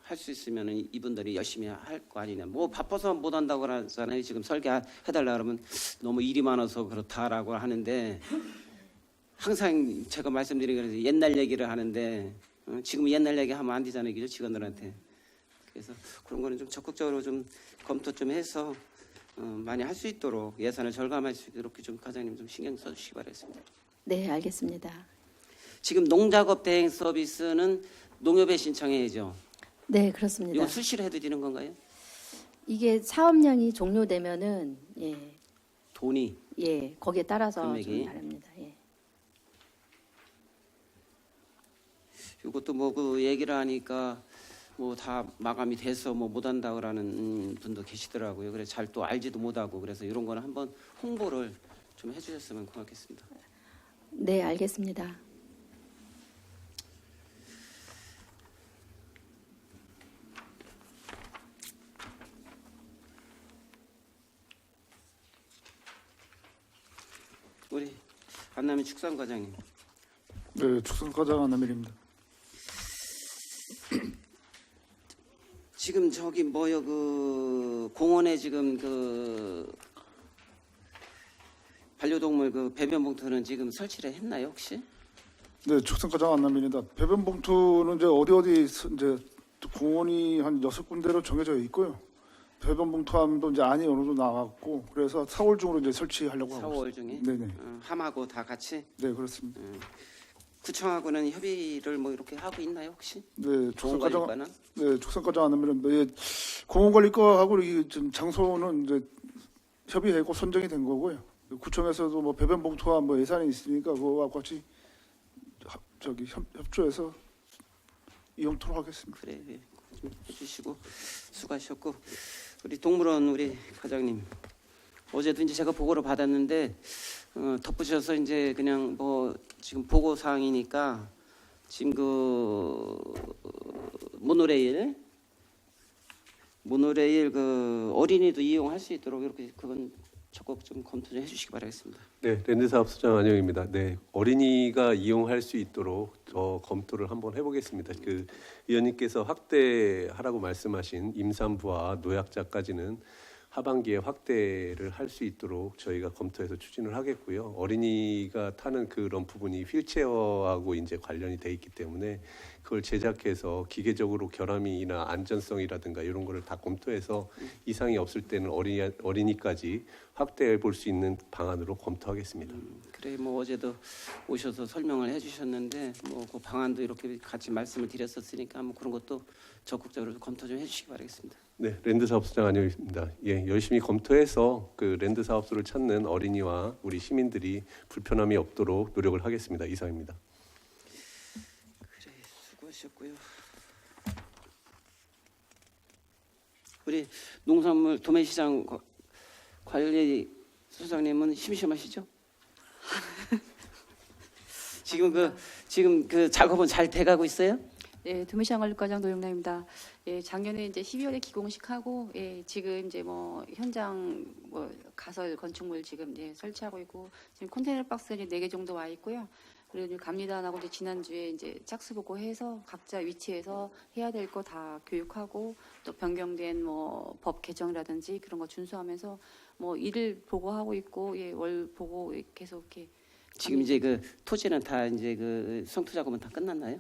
할 수 있으면 이분들이 열심히 할 거 아니냐. 뭐 바빠서 못 한다고 하잖아요. 지금 설계해달라 그러면 너무 일이 많아서 그렇다라고 하는데 항상 제가 말씀드리기로 옛날 얘기를 하는데 지금 옛날 얘기 하면 안 되잖아요. 그죠? 직원들한테. 그래서 그런 거는 좀 적극적으로 좀 검토 좀 해서 많이 할 수 있도록 예산을 절감할 수 있도록 좀 과장님 좀 신경 써주시기 바라겠습니다. 네, 알겠습니다. 지금 농작업 대행 서비스는 농협에 신청해야죠. 네, 그렇습니다. 이거 수시로 해도 되는 건가요? 이게 사업량이 종료되면은 돈이 거기에 따라서 금액이? 좀 다릅니다. 예. 이것도 뭐 그 얘기를 하니까 뭐 다 마감이 돼서 뭐 못한다 그러는 분도 계시더라고요. 그래서 잘 또 알지도 못하고 그래서 이런 거는 한번 홍보를 좀 해주셨으면 고맙겠습니다. 네, 알겠습니다. 우리 안남희 축산과장님. 네, 축산과장 안남일입니다. 지금 저기 뭐요 그 공원에 지금 그 반려동물 그 배변 봉투는 지금 설치를 했나요 혹시? 네, 축산과장 안남일입니다. 배변 봉투는 이제 어디 이제 공원이 한 6군데로 정해져 있고요. 배변 봉투함도 이제 안이 어느 정도 나왔고 그래서 4월 중으로 이제 설치하려고 하고 4월 중에? 네네. 함하고 다 같이? 네, 그렇습니다. 구청하고는 협의를 뭐 이렇게 하고 있나요 혹시? 네, 공원관리과는? 네, 축산과장 안남일은 공원관리과하고 이 지금 장소는 이제 협의하고 선정이 된 거고요. 구청에서도 뭐 배변 봉투와 뭐 예산이 있으니까 그거와 같이 협조해서 이용토록 하겠습니다. 그래, 좀 해주시고 수고하셨고 우리 동물원 우리 과장님 어제도 이제 제가 보고를 받았는데 덧붙여서 이제 그냥 뭐 지금 보고 사항이니까 지금 그 모노레일 그 어린이도 이용할 수 있도록 이렇게 그건 적극 좀 검토 좀 해주시기 바라겠습니다. 네, 랜드사업소장 안영입니다. 네, 어린이가 이용할 수 있도록 검토를 한번 해보겠습니다. 그 의원님께서 확대하라고 말씀하신 임산부와 노약자까지는 하반기에 확대를 할 수 있도록 저희가 검토해서 추진을 하겠고요. 어린이가 타는 그런 부분이 휠체어하고 이제 관련이 돼 있기 때문에 그걸 제작해서 기계적으로 결함이나 안전성이라든가 이런 거를 다 검토해서 이상이 없을 때는 어린이까지 확대해 볼 수 있는 방안으로 검토하겠습니다. 그래 뭐 어제도 오셔서 설명을 해주셨는데 뭐 그 방안도 이렇게 같이 말씀을 드렸었으니까 뭐 그런 것도 적극적으로 검토 좀 해주시기 바라겠습니다. 네, 랜드사업소장 안영입니다. 예, 열심히 검토해서 그 랜드사업소를 찾는 어린이와 우리 시민들이 불편함이 없도록 노력을 하겠습니다. 이상입니다. 그래 수고하셨고요. 우리 농산물 도매시장 관리 소장님은 심심하시죠? 지금 그 작업은 잘 돼가고 있어요? 예, 두미샹관리과장 노영란입니다. 예, 작년에 이제 12월에 기공식하고 예, 지금 이제 뭐 현장 뭐 가설 건축물 지금 이제 설치하고 있고 지금 컨테이너 박스 이제 4개 정도 와 있고요. 그리고 이제 감리단하고 이제 지난주에 이제 착수 보고해서 각자 위치에서 해야 될 거 다 교육하고 또 변경된 뭐 법 개정이라든지 그런 거 준수하면서 뭐 일을 보고하고 있고 예, 월 보고 계속 이렇게 지금 이제 그 토지는 다 이제 그 성토 작업은 다 끝났나요?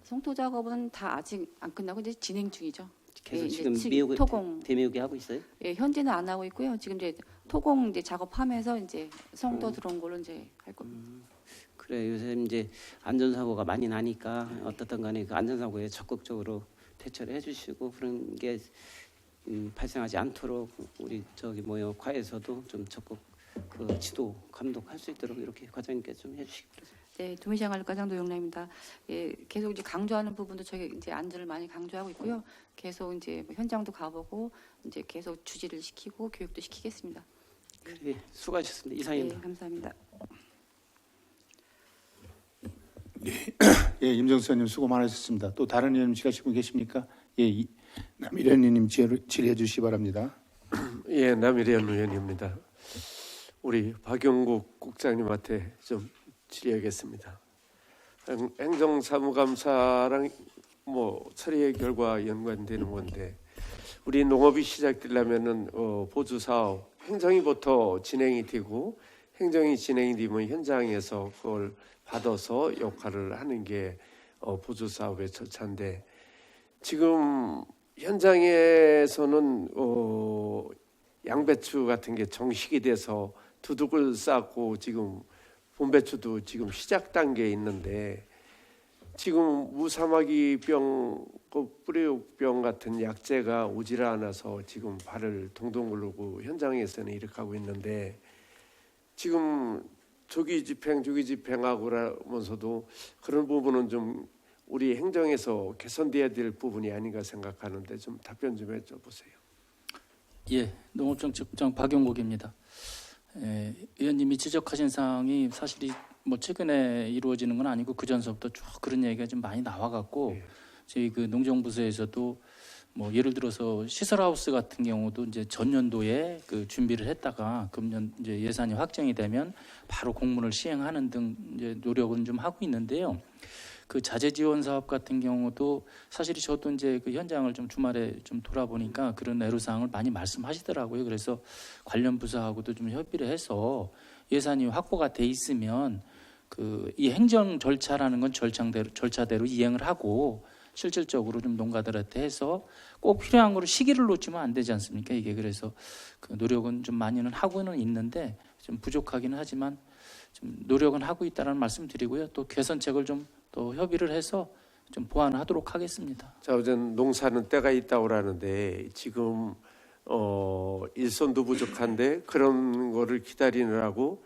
성토 작업은 다 아직 안 끝나고 이제 진행 중이죠. 계속 예, 지금 이제 미우기 토공 대미우기 하고 있어요? 예, 현재는 안 하고 있고요. 지금 이제 토공 이제 작업하면서 이제 성도 들어온 걸로 이제 할 겁니다. 그래 요새 이제 안전사고가 많이 나니까 어떻든 간에 그 안전사고에 적극적으로 대처를 해주시고 그런 게 발생하지 않도록 우리 저기 뭐요 과에서도 좀 적극 그 지도 감독할 수 있도록 이렇게 과장님께서 좀 해주시기 바랍니다. 네, 두미샹관리과장 노영란입니다. 예, 계속 이제 강조하는 부분도 저희 이제 안전을 많이 강조하고 있고요. 계속 이제 뭐 현장도 가보고 이제 계속 주지를 시키고 교육도 시키겠습니다. 그래 수고하셨습니다. 네, 이상입니다. 감사합니다. 예, 임정수 의원님 수고 많으셨습니다. 또 다른 의원님 지가시고 계십니까? 예, 남일현 의원님 질의해 주시기 바랍니다. 예, 남일현 의원입니다. 우리 박영국 국장님한테 좀 질의하겠습니다. 행정사무감사랑 뭐 처리의 결과 연관되는 건데 우리 농업이 시작되려면은 보조 사업 행정이부터 진행이 되고 행정이 진행이 되면 현장에서 그걸 받아서 역할을 하는 게 보조 사업의 절차인데 지금 현장에서는 양배추 같은 게 정식이 돼서 두둑을 쌓고 지금 봄배추도 지금 시작 단계에 있는데 지금 무사마귀병, 뿌리옥병 같은 약재가 오질 않아서 지금 발을 동동 구르고 현장에서는 이렇게 하고 있는데 지금 조기 집행하고 그러면서도 그런 부분은 좀 우리 행정에서 개선돼야 될 부분이 아닌가 생각하는데 좀 답변 좀 해줘 보세요. 예, 농업정책국장 박용국입니다. 예, 의원님이 지적하신 사항이 사실이 뭐 최근에 이루어지는 건 아니고 그 전서부터 쭉 그런 얘기가 좀 많이 나와갖고 저희 그 농정부서에서도 뭐 예를 들어서 시설하우스 같은 경우도 이제 전년도에 그 준비를 했다가 금년 이제 예산이 확정이 되면 바로 공문을 시행하는 등 이제 노력은 좀 하고 있는데요. 그 자재 지원 사업 같은 경우도 사실 저도 이제 그 현장을 좀 주말에 좀 돌아보니까 그런 애로사항을 많이 말씀하시더라고요. 그래서 관련 부서하고도 좀 협의를 해서 예산이 확보가 돼 있으면 그 이 행정 절차라는 건 절차대로 이행을 하고 실질적으로 좀 농가들한테 해서 꼭 필요한 거로 시기를 놓치면 안 되지 않습니까? 이게 그래서 그 노력은 좀 많이는 하고는 있는데 좀 부족하기는 하지만 좀 노력은 하고 있다는 말씀드리고요. 또 개선책을 좀 또 협의를 해서 좀 보완하도록 하겠습니다. 자, 우선 농사는 때가 있다고 하는데 지금 일손도 부족한데 그런 거를 기다리느라고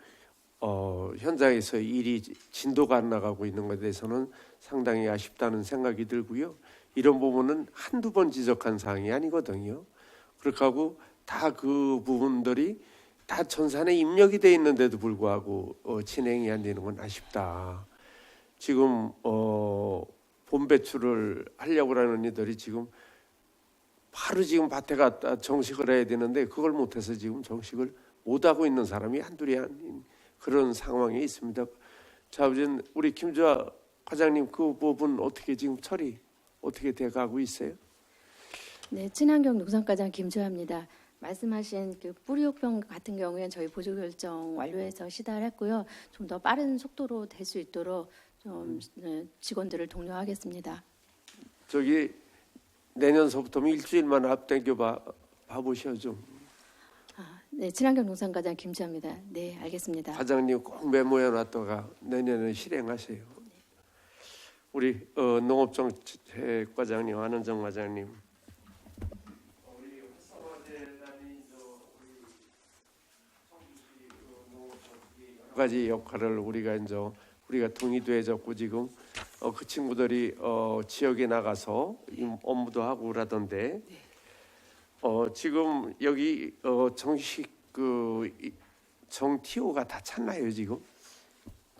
현장에서 일이 진도가 안 나가고 있는 것에 대해서는 상당히 아쉽다는 생각이 들고요. 이런 부분은 한두 번 지적한 사항이 아니거든요. 그렇게 하고 다 그 부분들이 다 전산에 입력이 돼 있는데도 불구하고 진행이 안 되는 건 아쉽다. 지금 봄 배출을 하려고 하는 이들이 지금 바로 지금 밭에 갔다 정식을 해야 되는데 그걸 못해서 지금 정식을 못하고 있는 사람이 한둘이 아닌 그런 상황이 있습니다. 자, 우리 김주아 과장님 그 부분 어떻게 지금 처리 어떻게 돼가고 있어요? 네, 친환경 농산과장 김주아입니다. 말씀하신 그 뿌리옥병 같은 경우에는 저희 보조 결정 완료해서 시달을 했고요. 좀 더 빠른 속도로 될 수 있도록 좀 직원들을 독려하겠습니다. 저기 내년서부터는 일주일만 앞당겨 봐보셔 좀. 네, 친환경 농산과장 김주아입니다. 네, 알겠습니다. 과장님 꼭 메모해놨다가 내년에 실행하세요. 우리 농업정책과장님, 안은정 과장님. 우리 활성화재단이 여러 가지 역할을 우리가 동의도 해줬고 지금 그 친구들이 지역에 나가서 업무도 하고 그러던데 지금 여기 정식 그 정TO가 다 찼나요 지금?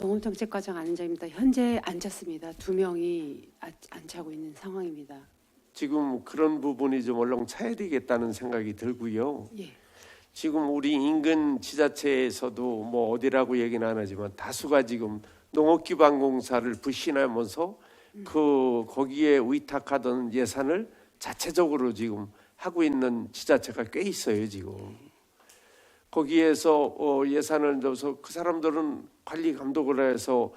농업정책과장 안은자입니다. 현재 앉았습니다. 2명이 앉아고 있는 상황입니다. 지금 그런 부분이 좀 얼렁 차야 되겠다는 생각이 들고요. 예. 지금 우리 인근 지자체에서도 뭐 어디라고 얘기는 안 하지만 다수가 지금 농업기반공사를 불신하면서 거기에 위탁하던 예산을 자체적으로 지금 하고 있는 지자체가 꽤 있어요 지금. 거기에서 예산을 넣어서 그 사람들은 관리 감독을 해서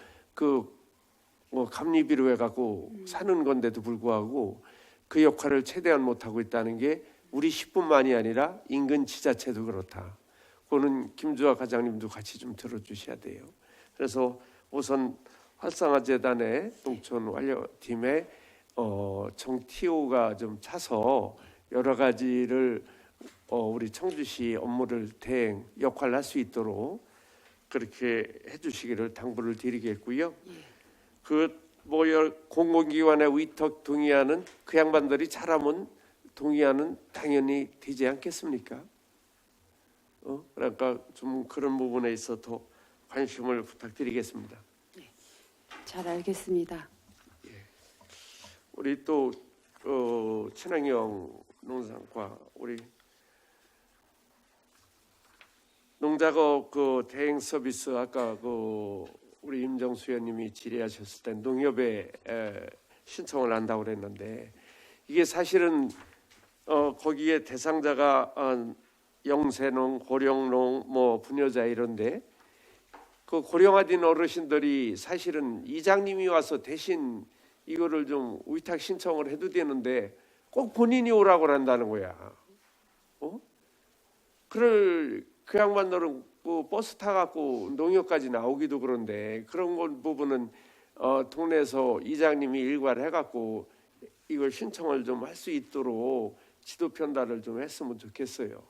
감리비로 해갖고 사는 건데도 불구하고 그 역할을 최대한 못하고 있다는 게 우리 시뿐만이 아니라 인근 지자체도 그렇다. 그거는 김주아 과장님도 같이 좀 들어주셔야 돼요. 그래서 우선 활성화재단의 농촌 완료팀에 정TO가 좀 차서 여러 가지를 우리 청주시 업무를 대행 역할을 할 수 있도록 그렇게 해주시기를 당부를 드리겠고요. 공공기관의 위탁 동의안은 그 양반들이 잘하면 동의안은 당연히 되지 않겠습니까? 그러니까 좀 그런 부분에 있어 더 관심을 부탁드리겠습니다. 잘 알겠습니다. 우리 또 친환경 농산과 우리 농작업 대행 서비스 아까 우리 임정수 의원님이 질의하셨을 때 농협에 신청을 한다고 그랬는데 이게 사실은 거기에 대상자가 영세농, 고령농, 부녀자 이런데 그 고령화된 어르신들이 사실은 이장님이 와서 대신 이거를 좀 위탁 신청을 해도 되는데 꼭 본인이 오라고 한다는 거야. 그 양반들은 버스 타갖고 농협까지 나오기도 그런데 그런 부분은 동네에서 이장님이 일괄 해갖고 이걸 신청을 좀 할 수 있도록 지도 편달을 좀 했으면 좋겠어요.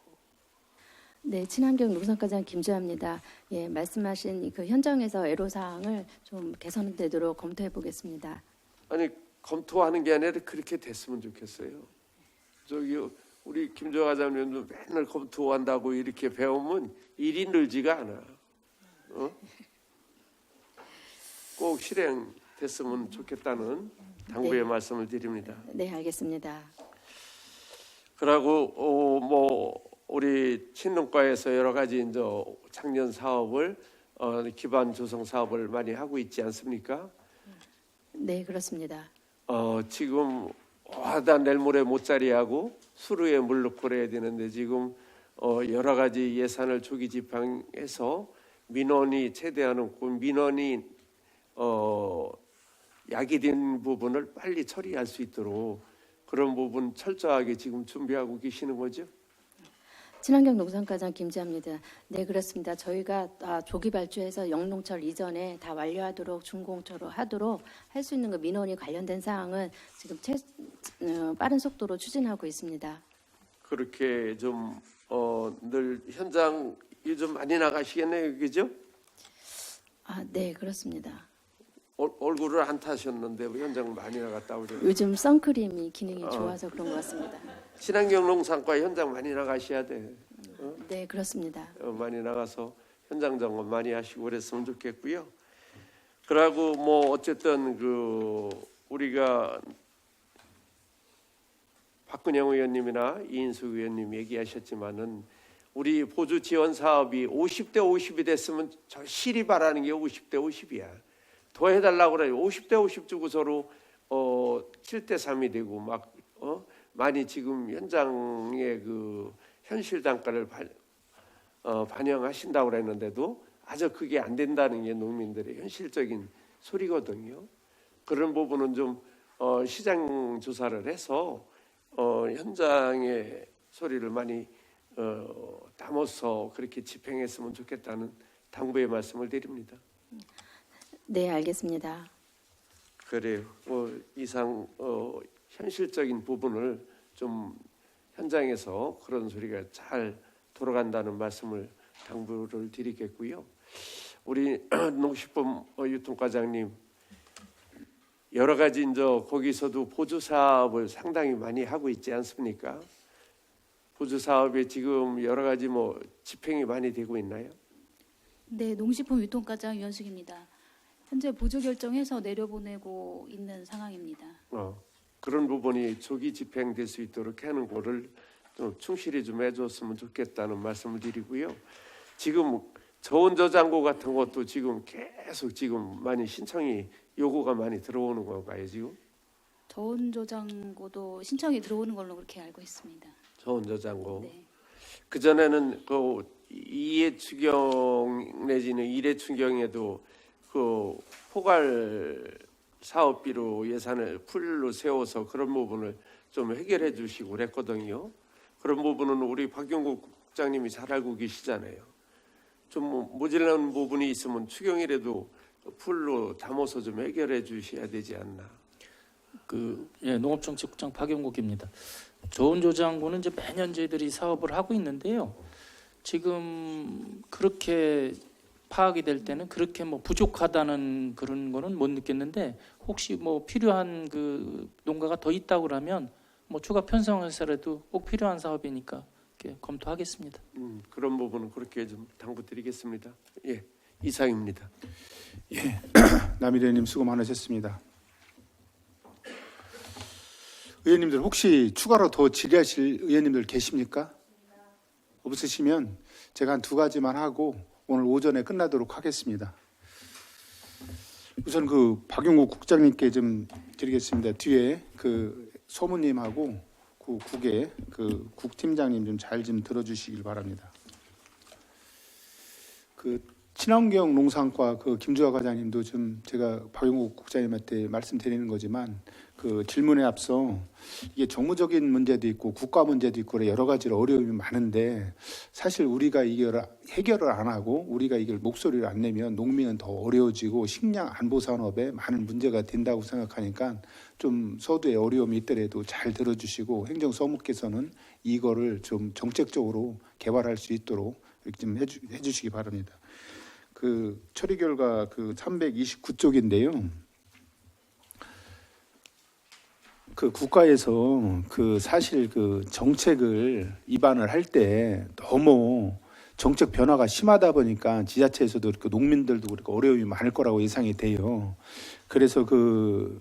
네, 친환경 농산과장 김주아입니다. 예, 말씀하신 그 현장에서 애로사항을 좀 개선되도록 검토해 보겠습니다. 아니 검토하는 게 아니라 그렇게 됐으면 좋겠어요. 우리 김주아 과장님도 맨날 검토한다고 이렇게 배우면 일이 늘지가 않아. 꼭 실행됐으면 좋겠다는 당부의 말씀을 드립니다. 네, 알겠습니다. 그리고 우리 친농과에서 여러 가지 이제 작년 사업을 기반 조성 사업을 많이 하고 있지 않습니까? 네, 그렇습니다. 지금 와다 내일 모레 못자리하고 수루에 물 넣고 그래야 되는데 지금 여러 가지 예산을 조기 집행해서 민원이 최대한 민원이 야기된 부분을 빨리 처리할 수 있도록 그런 부분 철저하게 지금 준비하고 계시는 거죠? 친환경 농산과장 김지아입니다. 네, 그렇습니다. 저희가 조기 발주해서 영농철 이전에 다 완료하도록 준공처로 하도록 할 수 있는 그 민원이 관련된 사항은 지금 빠른 속도로 추진하고 있습니다. 그렇게 좀 늘 현장 요즘 많이 나가시겠네요, 그죠? 네, 그렇습니다. 얼굴을 안 타셨는데 현장 많이 나갔다 오죠. 요즘 선크림이 기능이 좋아서 그런 것 같습니다. 친환경 농산과 현장 많이 나가셔야 돼. 네, 그렇습니다. 많이 나가서 현장 점검 많이 하시고 그랬으면 좋겠고요. 그리고 어쨌든 우리가 박근영 의원님이나 이인숙 의원님 얘기하셨지만은 우리 보조 지원 사업이 50대 50이 됐으면 저 실이 바라는 게 50대 50이야. 더 해달라고 그래요. 50대 50 주고서로 7대 3이 되고 많이 지금 현장의 현실 단가를 반영하신다고 그랬는데도 아주 그게 안 된다는 게 농민들의 현실적인 소리거든요. 그런 부분은 좀 시장 조사를 해서 현장의 소리를 많이 담아서 그렇게 집행했으면 좋겠다는 당부의 말씀을 드립니다. 네, 알겠습니다. 그래요. 이상 현실적인 부분을 좀 현장에서 그런 소리가 잘 돌아간다는 말씀을 당부를 드리겠고요. 우리 농식품 유통과장님 여러 가지 이제 거기서도 보조 사업을 상당히 많이 하고 있지 않습니까? 보조 사업에 지금 여러 가지 집행이 많이 되고 있나요? 네, 농식품 유통과장 유현숙입니다. 현재 보조 결정해서 내려보내고 있는 상황입니다. 그런 부분이 조기 집행될 수 있도록 하는 거를 좀 충실히 좀 해줬으면 좋겠다는 말씀을 드리고요. 지금 저온 저장고 같은 것도 지금 계속 지금 많이 신청이 요구가 많이 들어오는 건가요 지금? 저온 저장고도 신청이 들어오는 걸로 그렇게 알고 있습니다. 저온 저장고. 네. 그 전에는 그 2회 추경 내지는 1회 추경에도 그 포괄 사업비로 예산을 풀로 세워서 그런 부분을 좀 해결해 주시고 그랬거든요. 그런 부분은 우리 박용국 국장님이 잘 알고 계시잖아요. 좀 모자란 부분이 있으면 추경이라도 풀로 담아서 좀 해결해 주셔야 되지 않나. 농업정책국장 박용국입니다. 저온 저장고는 이제 매년 저희들이 사업을 하고 있는데요. 지금 그렇게 파악이 될 때는 그렇게 뭐 부족하다는 그런 거는 못 느꼈는데 혹시 뭐 필요한 그 농가가 더 있다고 그러면 뭐 추가 편성해서라도 꼭 필요한 사업이니까 이렇게 검토하겠습니다. 그런 부분은 그렇게 좀 당부드리겠습니다. 예, 이상입니다. 예, 남일의원님 수고 많으셨습니다. 의원님들 혹시 추가로 더 질의하실 의원님들 계십니까? 없으시면 제가 한 2가지만 하고 오늘 오전에 끝나도록 하겠습니다. 우선 그 박용국 국장님께 좀 드리겠습니다. 뒤에 그 소무님하고 그 국의 그 국팀장님 좀 잘 좀 들어주시길 바랍니다. 그 친환경 농산과 그 김주하 과장님도 좀 제가 박용국 국장님한테 말씀드리는 거지만 그 질문에 앞서 이게 정무적인 문제도 있고 국가 문제도 있고 여러 가지로 어려움이 많은데 사실 우리가 이걸 해결을 안 하고 우리가 이걸 목소리를 안 내면 농민은 더 어려워지고 식량 안보 산업에 많은 문제가 된다고 생각하니까 좀 서두에 어려움이 있더라도 잘 들어주시고 행정소무께서는 이거를 좀 정책적으로 개발할 수 있도록 이렇게 좀 해주시기 바랍니다. 그 처리 결과 그 329쪽인데요. 그 국가에서 그 사실 그 정책을 입안을 할 때 너무 정책 변화가 심하다 보니까 지자체에서도 그렇고 농민들도 그렇고 어려움이 많을 거라고 예상이 돼요. 그래서 그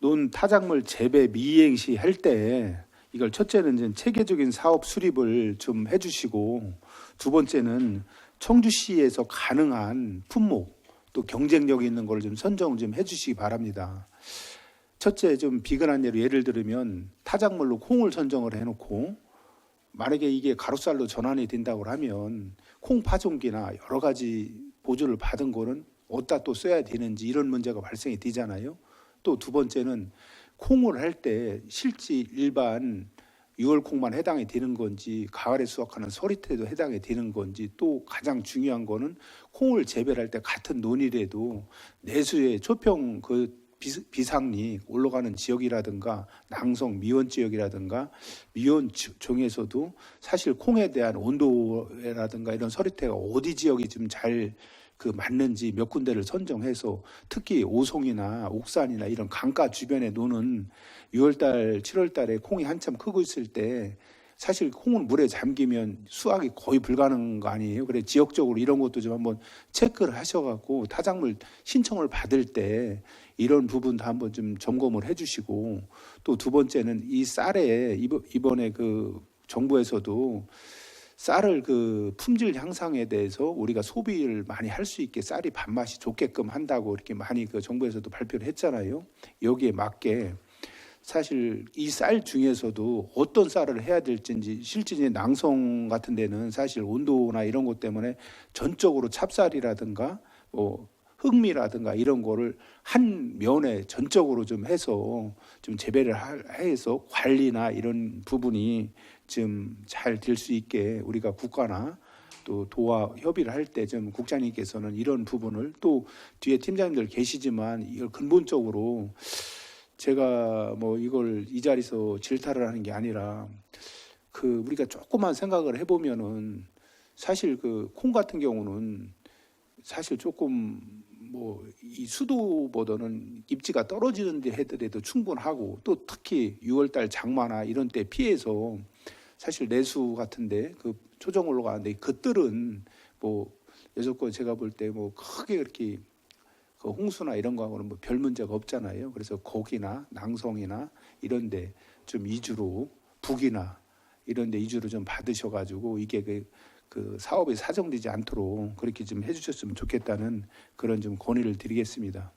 논 타작물 재배 미이행 시 할 때 이걸 첫째는 이제 체계적인 사업 수립을 좀 해주시고 두 번째는 청주시에서 가능한 품목 또 경쟁력 있는 걸 좀 선정을 좀 해주시기 바랍니다. 첫째 좀 비근한 예를 들으면 타작물로 콩을 선정을 해놓고 만약에 이게 가로살로 전환이 된다고 하면 콩 파종기나 여러 가지 보조를 받은 거는 어디다 또 써야 되는지 이런 문제가 발생이 되잖아요. 또 두 번째는 콩을 할 때 실제 일반 6월 콩만 해당이 되는 건지 가을에 수확하는 서리태도 해당이 되는 건지 또 가장 중요한 거는 콩을 재배할 때 같은 논이라도 내수의 초평 그 비상리 올라가는 지역이라든가 낭성 미원 지역이라든가 미원 종에서도 사실 콩에 대한 온도라든가 이런 서리태가 어디 지역이 좀 잘 그 맞는지 몇 군데를 선정해서 특히 오송이나 옥산이나 이런 강가 주변에 노는 6월달 7월달에 콩이 한참 크고 있을 때 사실 콩은 물에 잠기면 수확이 거의 불가능한 거 아니에요. 그래 지역적으로 이런 것도 좀 한번 체크를 하셔갖고 타작물 신청을 받을 때 이런 부분도 한번 좀 점검을 해주시고 또 두 번째는 이 쌀에 이번에 그 정부에서도 쌀을 그 품질 향상에 대해서 우리가 소비를 많이 할 수 있게 쌀이 밥맛이 좋게끔 한다고 이렇게 많이 그 정부에서도 발표를 했잖아요. 여기에 맞게 사실 이 쌀 중에서도 어떤 쌀을 해야 될지 실제 낭성 같은 데는 사실 온도나 이런 것 때문에 전적으로 찹쌀이라든가 뭐 흑미라든가 이런 거를 한 면에 전적으로 좀 해서 좀 재배를 해서 관리나 이런 부분이 좀 잘 될 수 있게 우리가 국가나 또 도와 협의를 할 때 좀 국장님께서는 이런 부분을 또 뒤에 팀장님들 계시지만 이걸 근본적으로 제가 뭐 이걸 이 자리에서 질타를 하는 게 아니라 그 우리가 조금만 생각을 해보면은 사실 그 콩 같은 경우는 사실 조금 뭐 이 수도보다는 입지가 떨어지는 데 하더라도 충분하고 또 특히 6월달 장마나 이런 때 피해서 사실 내수 같은데 그 초정 올라가는데 그들은 뭐 여섯 거 제가 볼 때 뭐 크게 그렇게 그 홍수나 이런 거하고는 뭐 별 문제가 없잖아요. 그래서 고기나 낭송이나 이런데 좀 위주로 북이나 이런데 위주로 좀 받으셔가지고 이게 그 사업이 사정되지 않도록 그렇게 좀 해주셨으면 좋겠다는 그런 좀 건의를 드리겠습니다.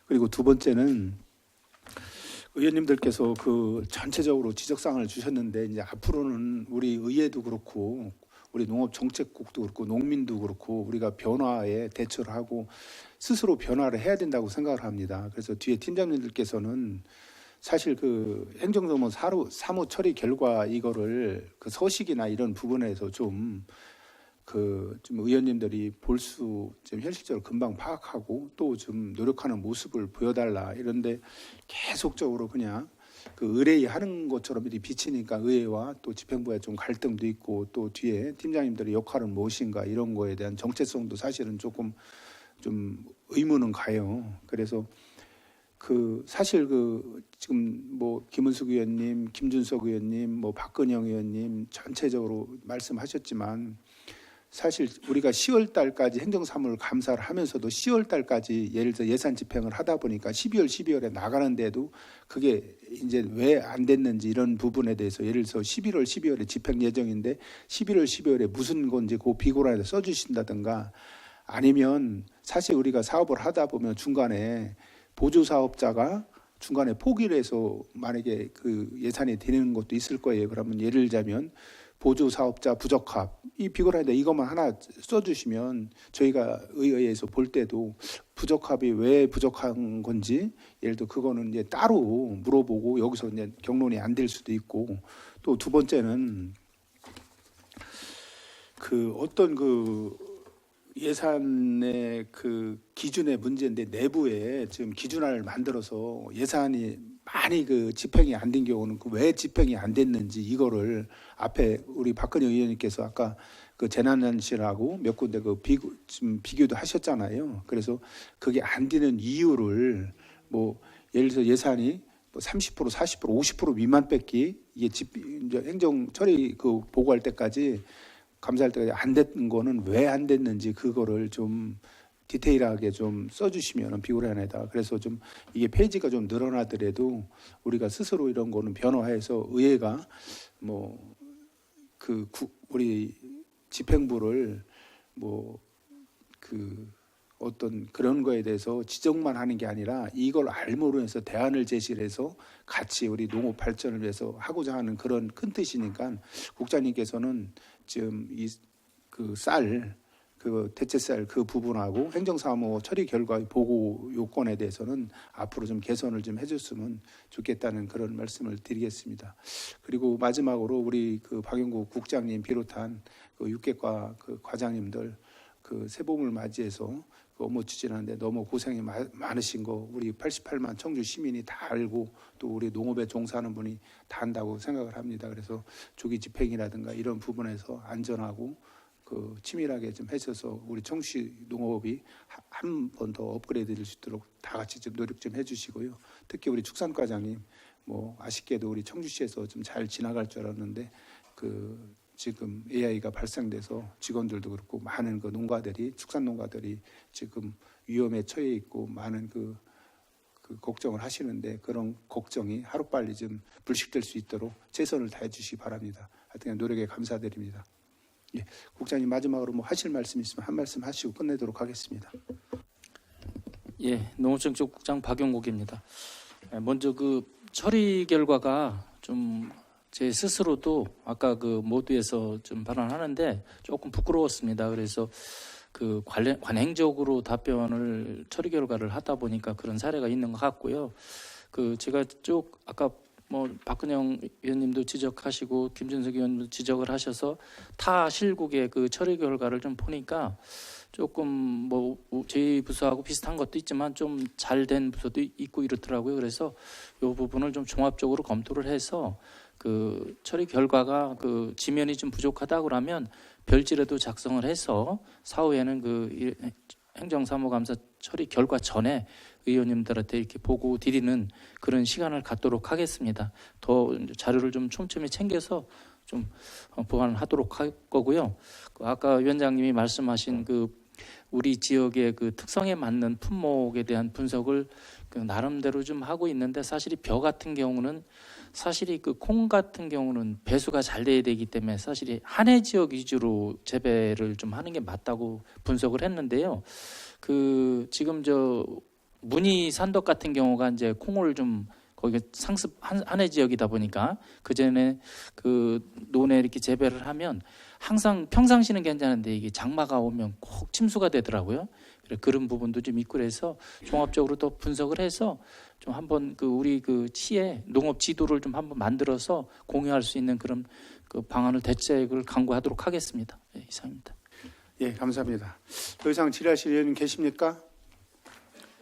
그리고 두 번째는 의원님들께서 그 전체적으로 지적사항을 주셨는데 이제 앞으로는 우리 의회도 그렇고 우리 농업정책국도 그렇고 농민도 그렇고 우리가 변화에 대처를 하고 스스로 변화를 해야 된다고 생각을 합니다. 그래서 뒤에 팀장님들께서는 사실 그 행정소모 사무 처리 결과 이거를 그 서식이나 이런 부분에서 좀 의원님들이 볼 수 좀 현실적으로 금방 파악하고 또 좀 노력하는 모습을 보여달라 이런데 계속적으로 그냥 그 의뢰하는 것처럼 이렇게 비치니까 의회와 또 집행부에 좀 갈등도 있고 또 뒤에 팀장님들의 역할은 무엇인가 이런 거에 대한 정체성도 사실은 조금 좀 의문은 가요. 그래서 그 사실 그 지금 뭐 김은숙 의원님, 김준석 의원님, 뭐 박근영 의원님 전체적으로 말씀하셨지만 사실 우리가 10월 달까지 행정사무를 감사를 하면서도 10월 달까지 예를 들어 예산 집행을 하다 보니까 12월에 나가는데도 그게 이제 왜 안 됐는지 이런 부분에 대해서 예를 들어서 12월에 집행 예정인데 12월에 무슨 건지 그 비고란에다 써주신다든가 아니면 사실 우리가 사업을 하다 보면 중간에 보조사업자가 중간에 포기를 해서 만약에 그 예산이 되는 것도 있을 거예요. 그러면 예를 들자면 보조사업자 부적합 이 비고란에다 이것만 하나 써주시면 저희가 의회에서 볼 때도 부적합이 왜 부족한 건지 예를 들어 그거는 이제 따로 물어보고 여기서 이제 경론이 안 될 수도 있고 또 두 번째는 그 어떤 그 예산의 그 기준의 문제인데 내부에 지금 기준안을 만들어서 예산이 많이 그 집행이 안 된 경우는 그 왜 집행이 안 됐는지 이거를 앞에 우리 박근혜 의원님께서 아까 그 재난연실하고 몇 군데 그 지금 비교도 하셨잖아요. 그래서 그게 안 되는 이유를 뭐 예를 들어서 예산이 뭐 30%, 40%, 50% 미만 뺏기 이게 이제 행정 처리 그 보고할 때까지 감사할 때까지 안 됐는 거는 왜 안 됐는지 그거를 좀 디테일하게 좀 써주시면 비고란에다 그래서 좀 이게 페이지가 좀 늘어나더라도 우리가 스스로 이런 거는 변화해서 의회가 뭐 그 우리 집행부를 뭐 그 어떤 그런 거에 대해서 지적만 하는 게 아니라 이걸 알므로 해서 대안을 제시를 해서 같이 우리 농업 발전을 위해서 하고자 하는 그런 큰 뜻이니까 국장님께서는 지금 이 그 대체쌀 그 부분하고 행정사무 처리 결과의 보고 요건에 대해서는 앞으로 좀 개선을 좀 해줬으면 좋겠다는 그런 말씀을 드리겠습니다. 그리고 마지막으로 우리 그 박영국 국장님 비롯한 그 육개과 그 과장님들 그 새봄을 맞이해서 그 업무 추진하는데 너무 고생이 많으신 거 우리 88만 청주 시민이 다 알고 또 우리 농업에 종사하는 분이 다 안다고 생각을 합니다. 그래서 조기 집행이라든가 이런 부분에서 안전하고 그 치밀하게 좀 해줘서 우리 청주시 농업이 한 번 더 업그레이드 될 수 있도록 다 같이 좀 노력 좀 해주시고요. 특히 우리 축산과장님 뭐 아쉽게도 우리 청주시에서 좀 잘 지나갈 줄 알았는데 그 지금 AI가 발생돼서 직원들도 그렇고 많은 그 농가들이 축산 농가들이 지금 위험에 처해 있고 많은 그 걱정을 하시는데 그런 걱정이 하루빨리 좀 불식될 수 있도록 최선을 다해 주시기 바랍니다. 하여튼 노력에 감사드립니다. 예, 국장님 마지막으로 뭐 하실 말씀 있으면 한 말씀 하시고 끝내도록 하겠습니다. 예, 농업정책국장 박용국입니다. 먼저 그 처리 결과가 좀 제 스스로도 아까 그 모두에서 좀 발언하는데 조금 부끄러웠습니다. 그래서 그 관행적으로 답변을 처리 결과를 하다 보니까 그런 사례가 있는 것 같고요. 그 제가 쭉 아까 뭐 박근영 의원님도 지적하시고 김준석 의원님도 지적을 하셔서 타 실국의 그 처리 결과를 좀 보니까 조금 뭐 저희 부서하고 비슷한 것도 있지만 좀 잘 된 부서도 있고 이렇더라고요. 그래서 이 부분을 좀 종합적으로 검토를 해서 그 처리 결과가 그 지면이 좀 부족하다 그러면 별지라도 작성을 해서 사후에는 그 행정사무감사 처리 결과 전에 의원님들한테 이렇게 보고 드리는 그런 시간을 갖도록 하겠습니다. 더 자료를 좀 촘촘히 챙겨서 좀 보완하도록 할 거고요. 아까 위원장님이 말씀하신 그 우리 지역의 그 특성에 맞는 품목에 대한 분석을 그 나름대로 좀 하고 있는데, 사실이 벼 같은 경우는 사실이 그 콩 같은 경우는 배수가 잘 돼야 되기 때문에 사실이 한해 지역 위주로 재배를 좀 하는 게 맞다고 분석을 했는데요. 그 지금 저 문희 산덕 같은 경우가 이제 콩을 좀 거기가 상습 한해 지역이다 보니까 그 전에 그 논에 이렇게 재배를 하면 항상 평상시는 괜찮은데 이게 장마가 오면 꼭 침수가 되더라고요. 그런 부분도 좀 있고 그래서 종합적으로 또 분석을 해서 좀 한번 그 우리 그 시에 농업 지도를 좀 한번 만들어서 공유할 수 있는 그런 그 방안을 대책을 강구하도록 하겠습니다. 네, 이상입니다. 예, 감사합니다. 더 이상 질의하실 의원님 계십니까?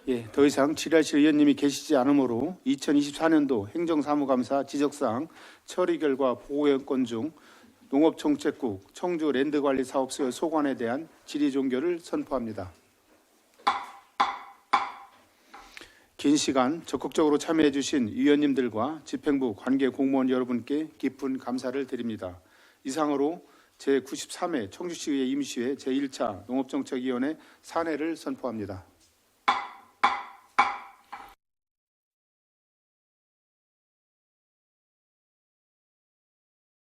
예, 더 이상 질의하실 의원님이 계시지 않으므로 2024년도 행정사무감사 지적사항 처리 결과 보고요건 중 농업정책국 청주 랜드관리사업소의 소관에 대한 질의 종결을 선포합니다. 긴 시간 적극적으로 참여해 주신 위원님들과 집행부 관계 공무원 여러분께 깊은 감사를 드립니다. 이상으로 제93회 청주시의회 임시회 제1차 농업정책위원회 산회를 선포합니다.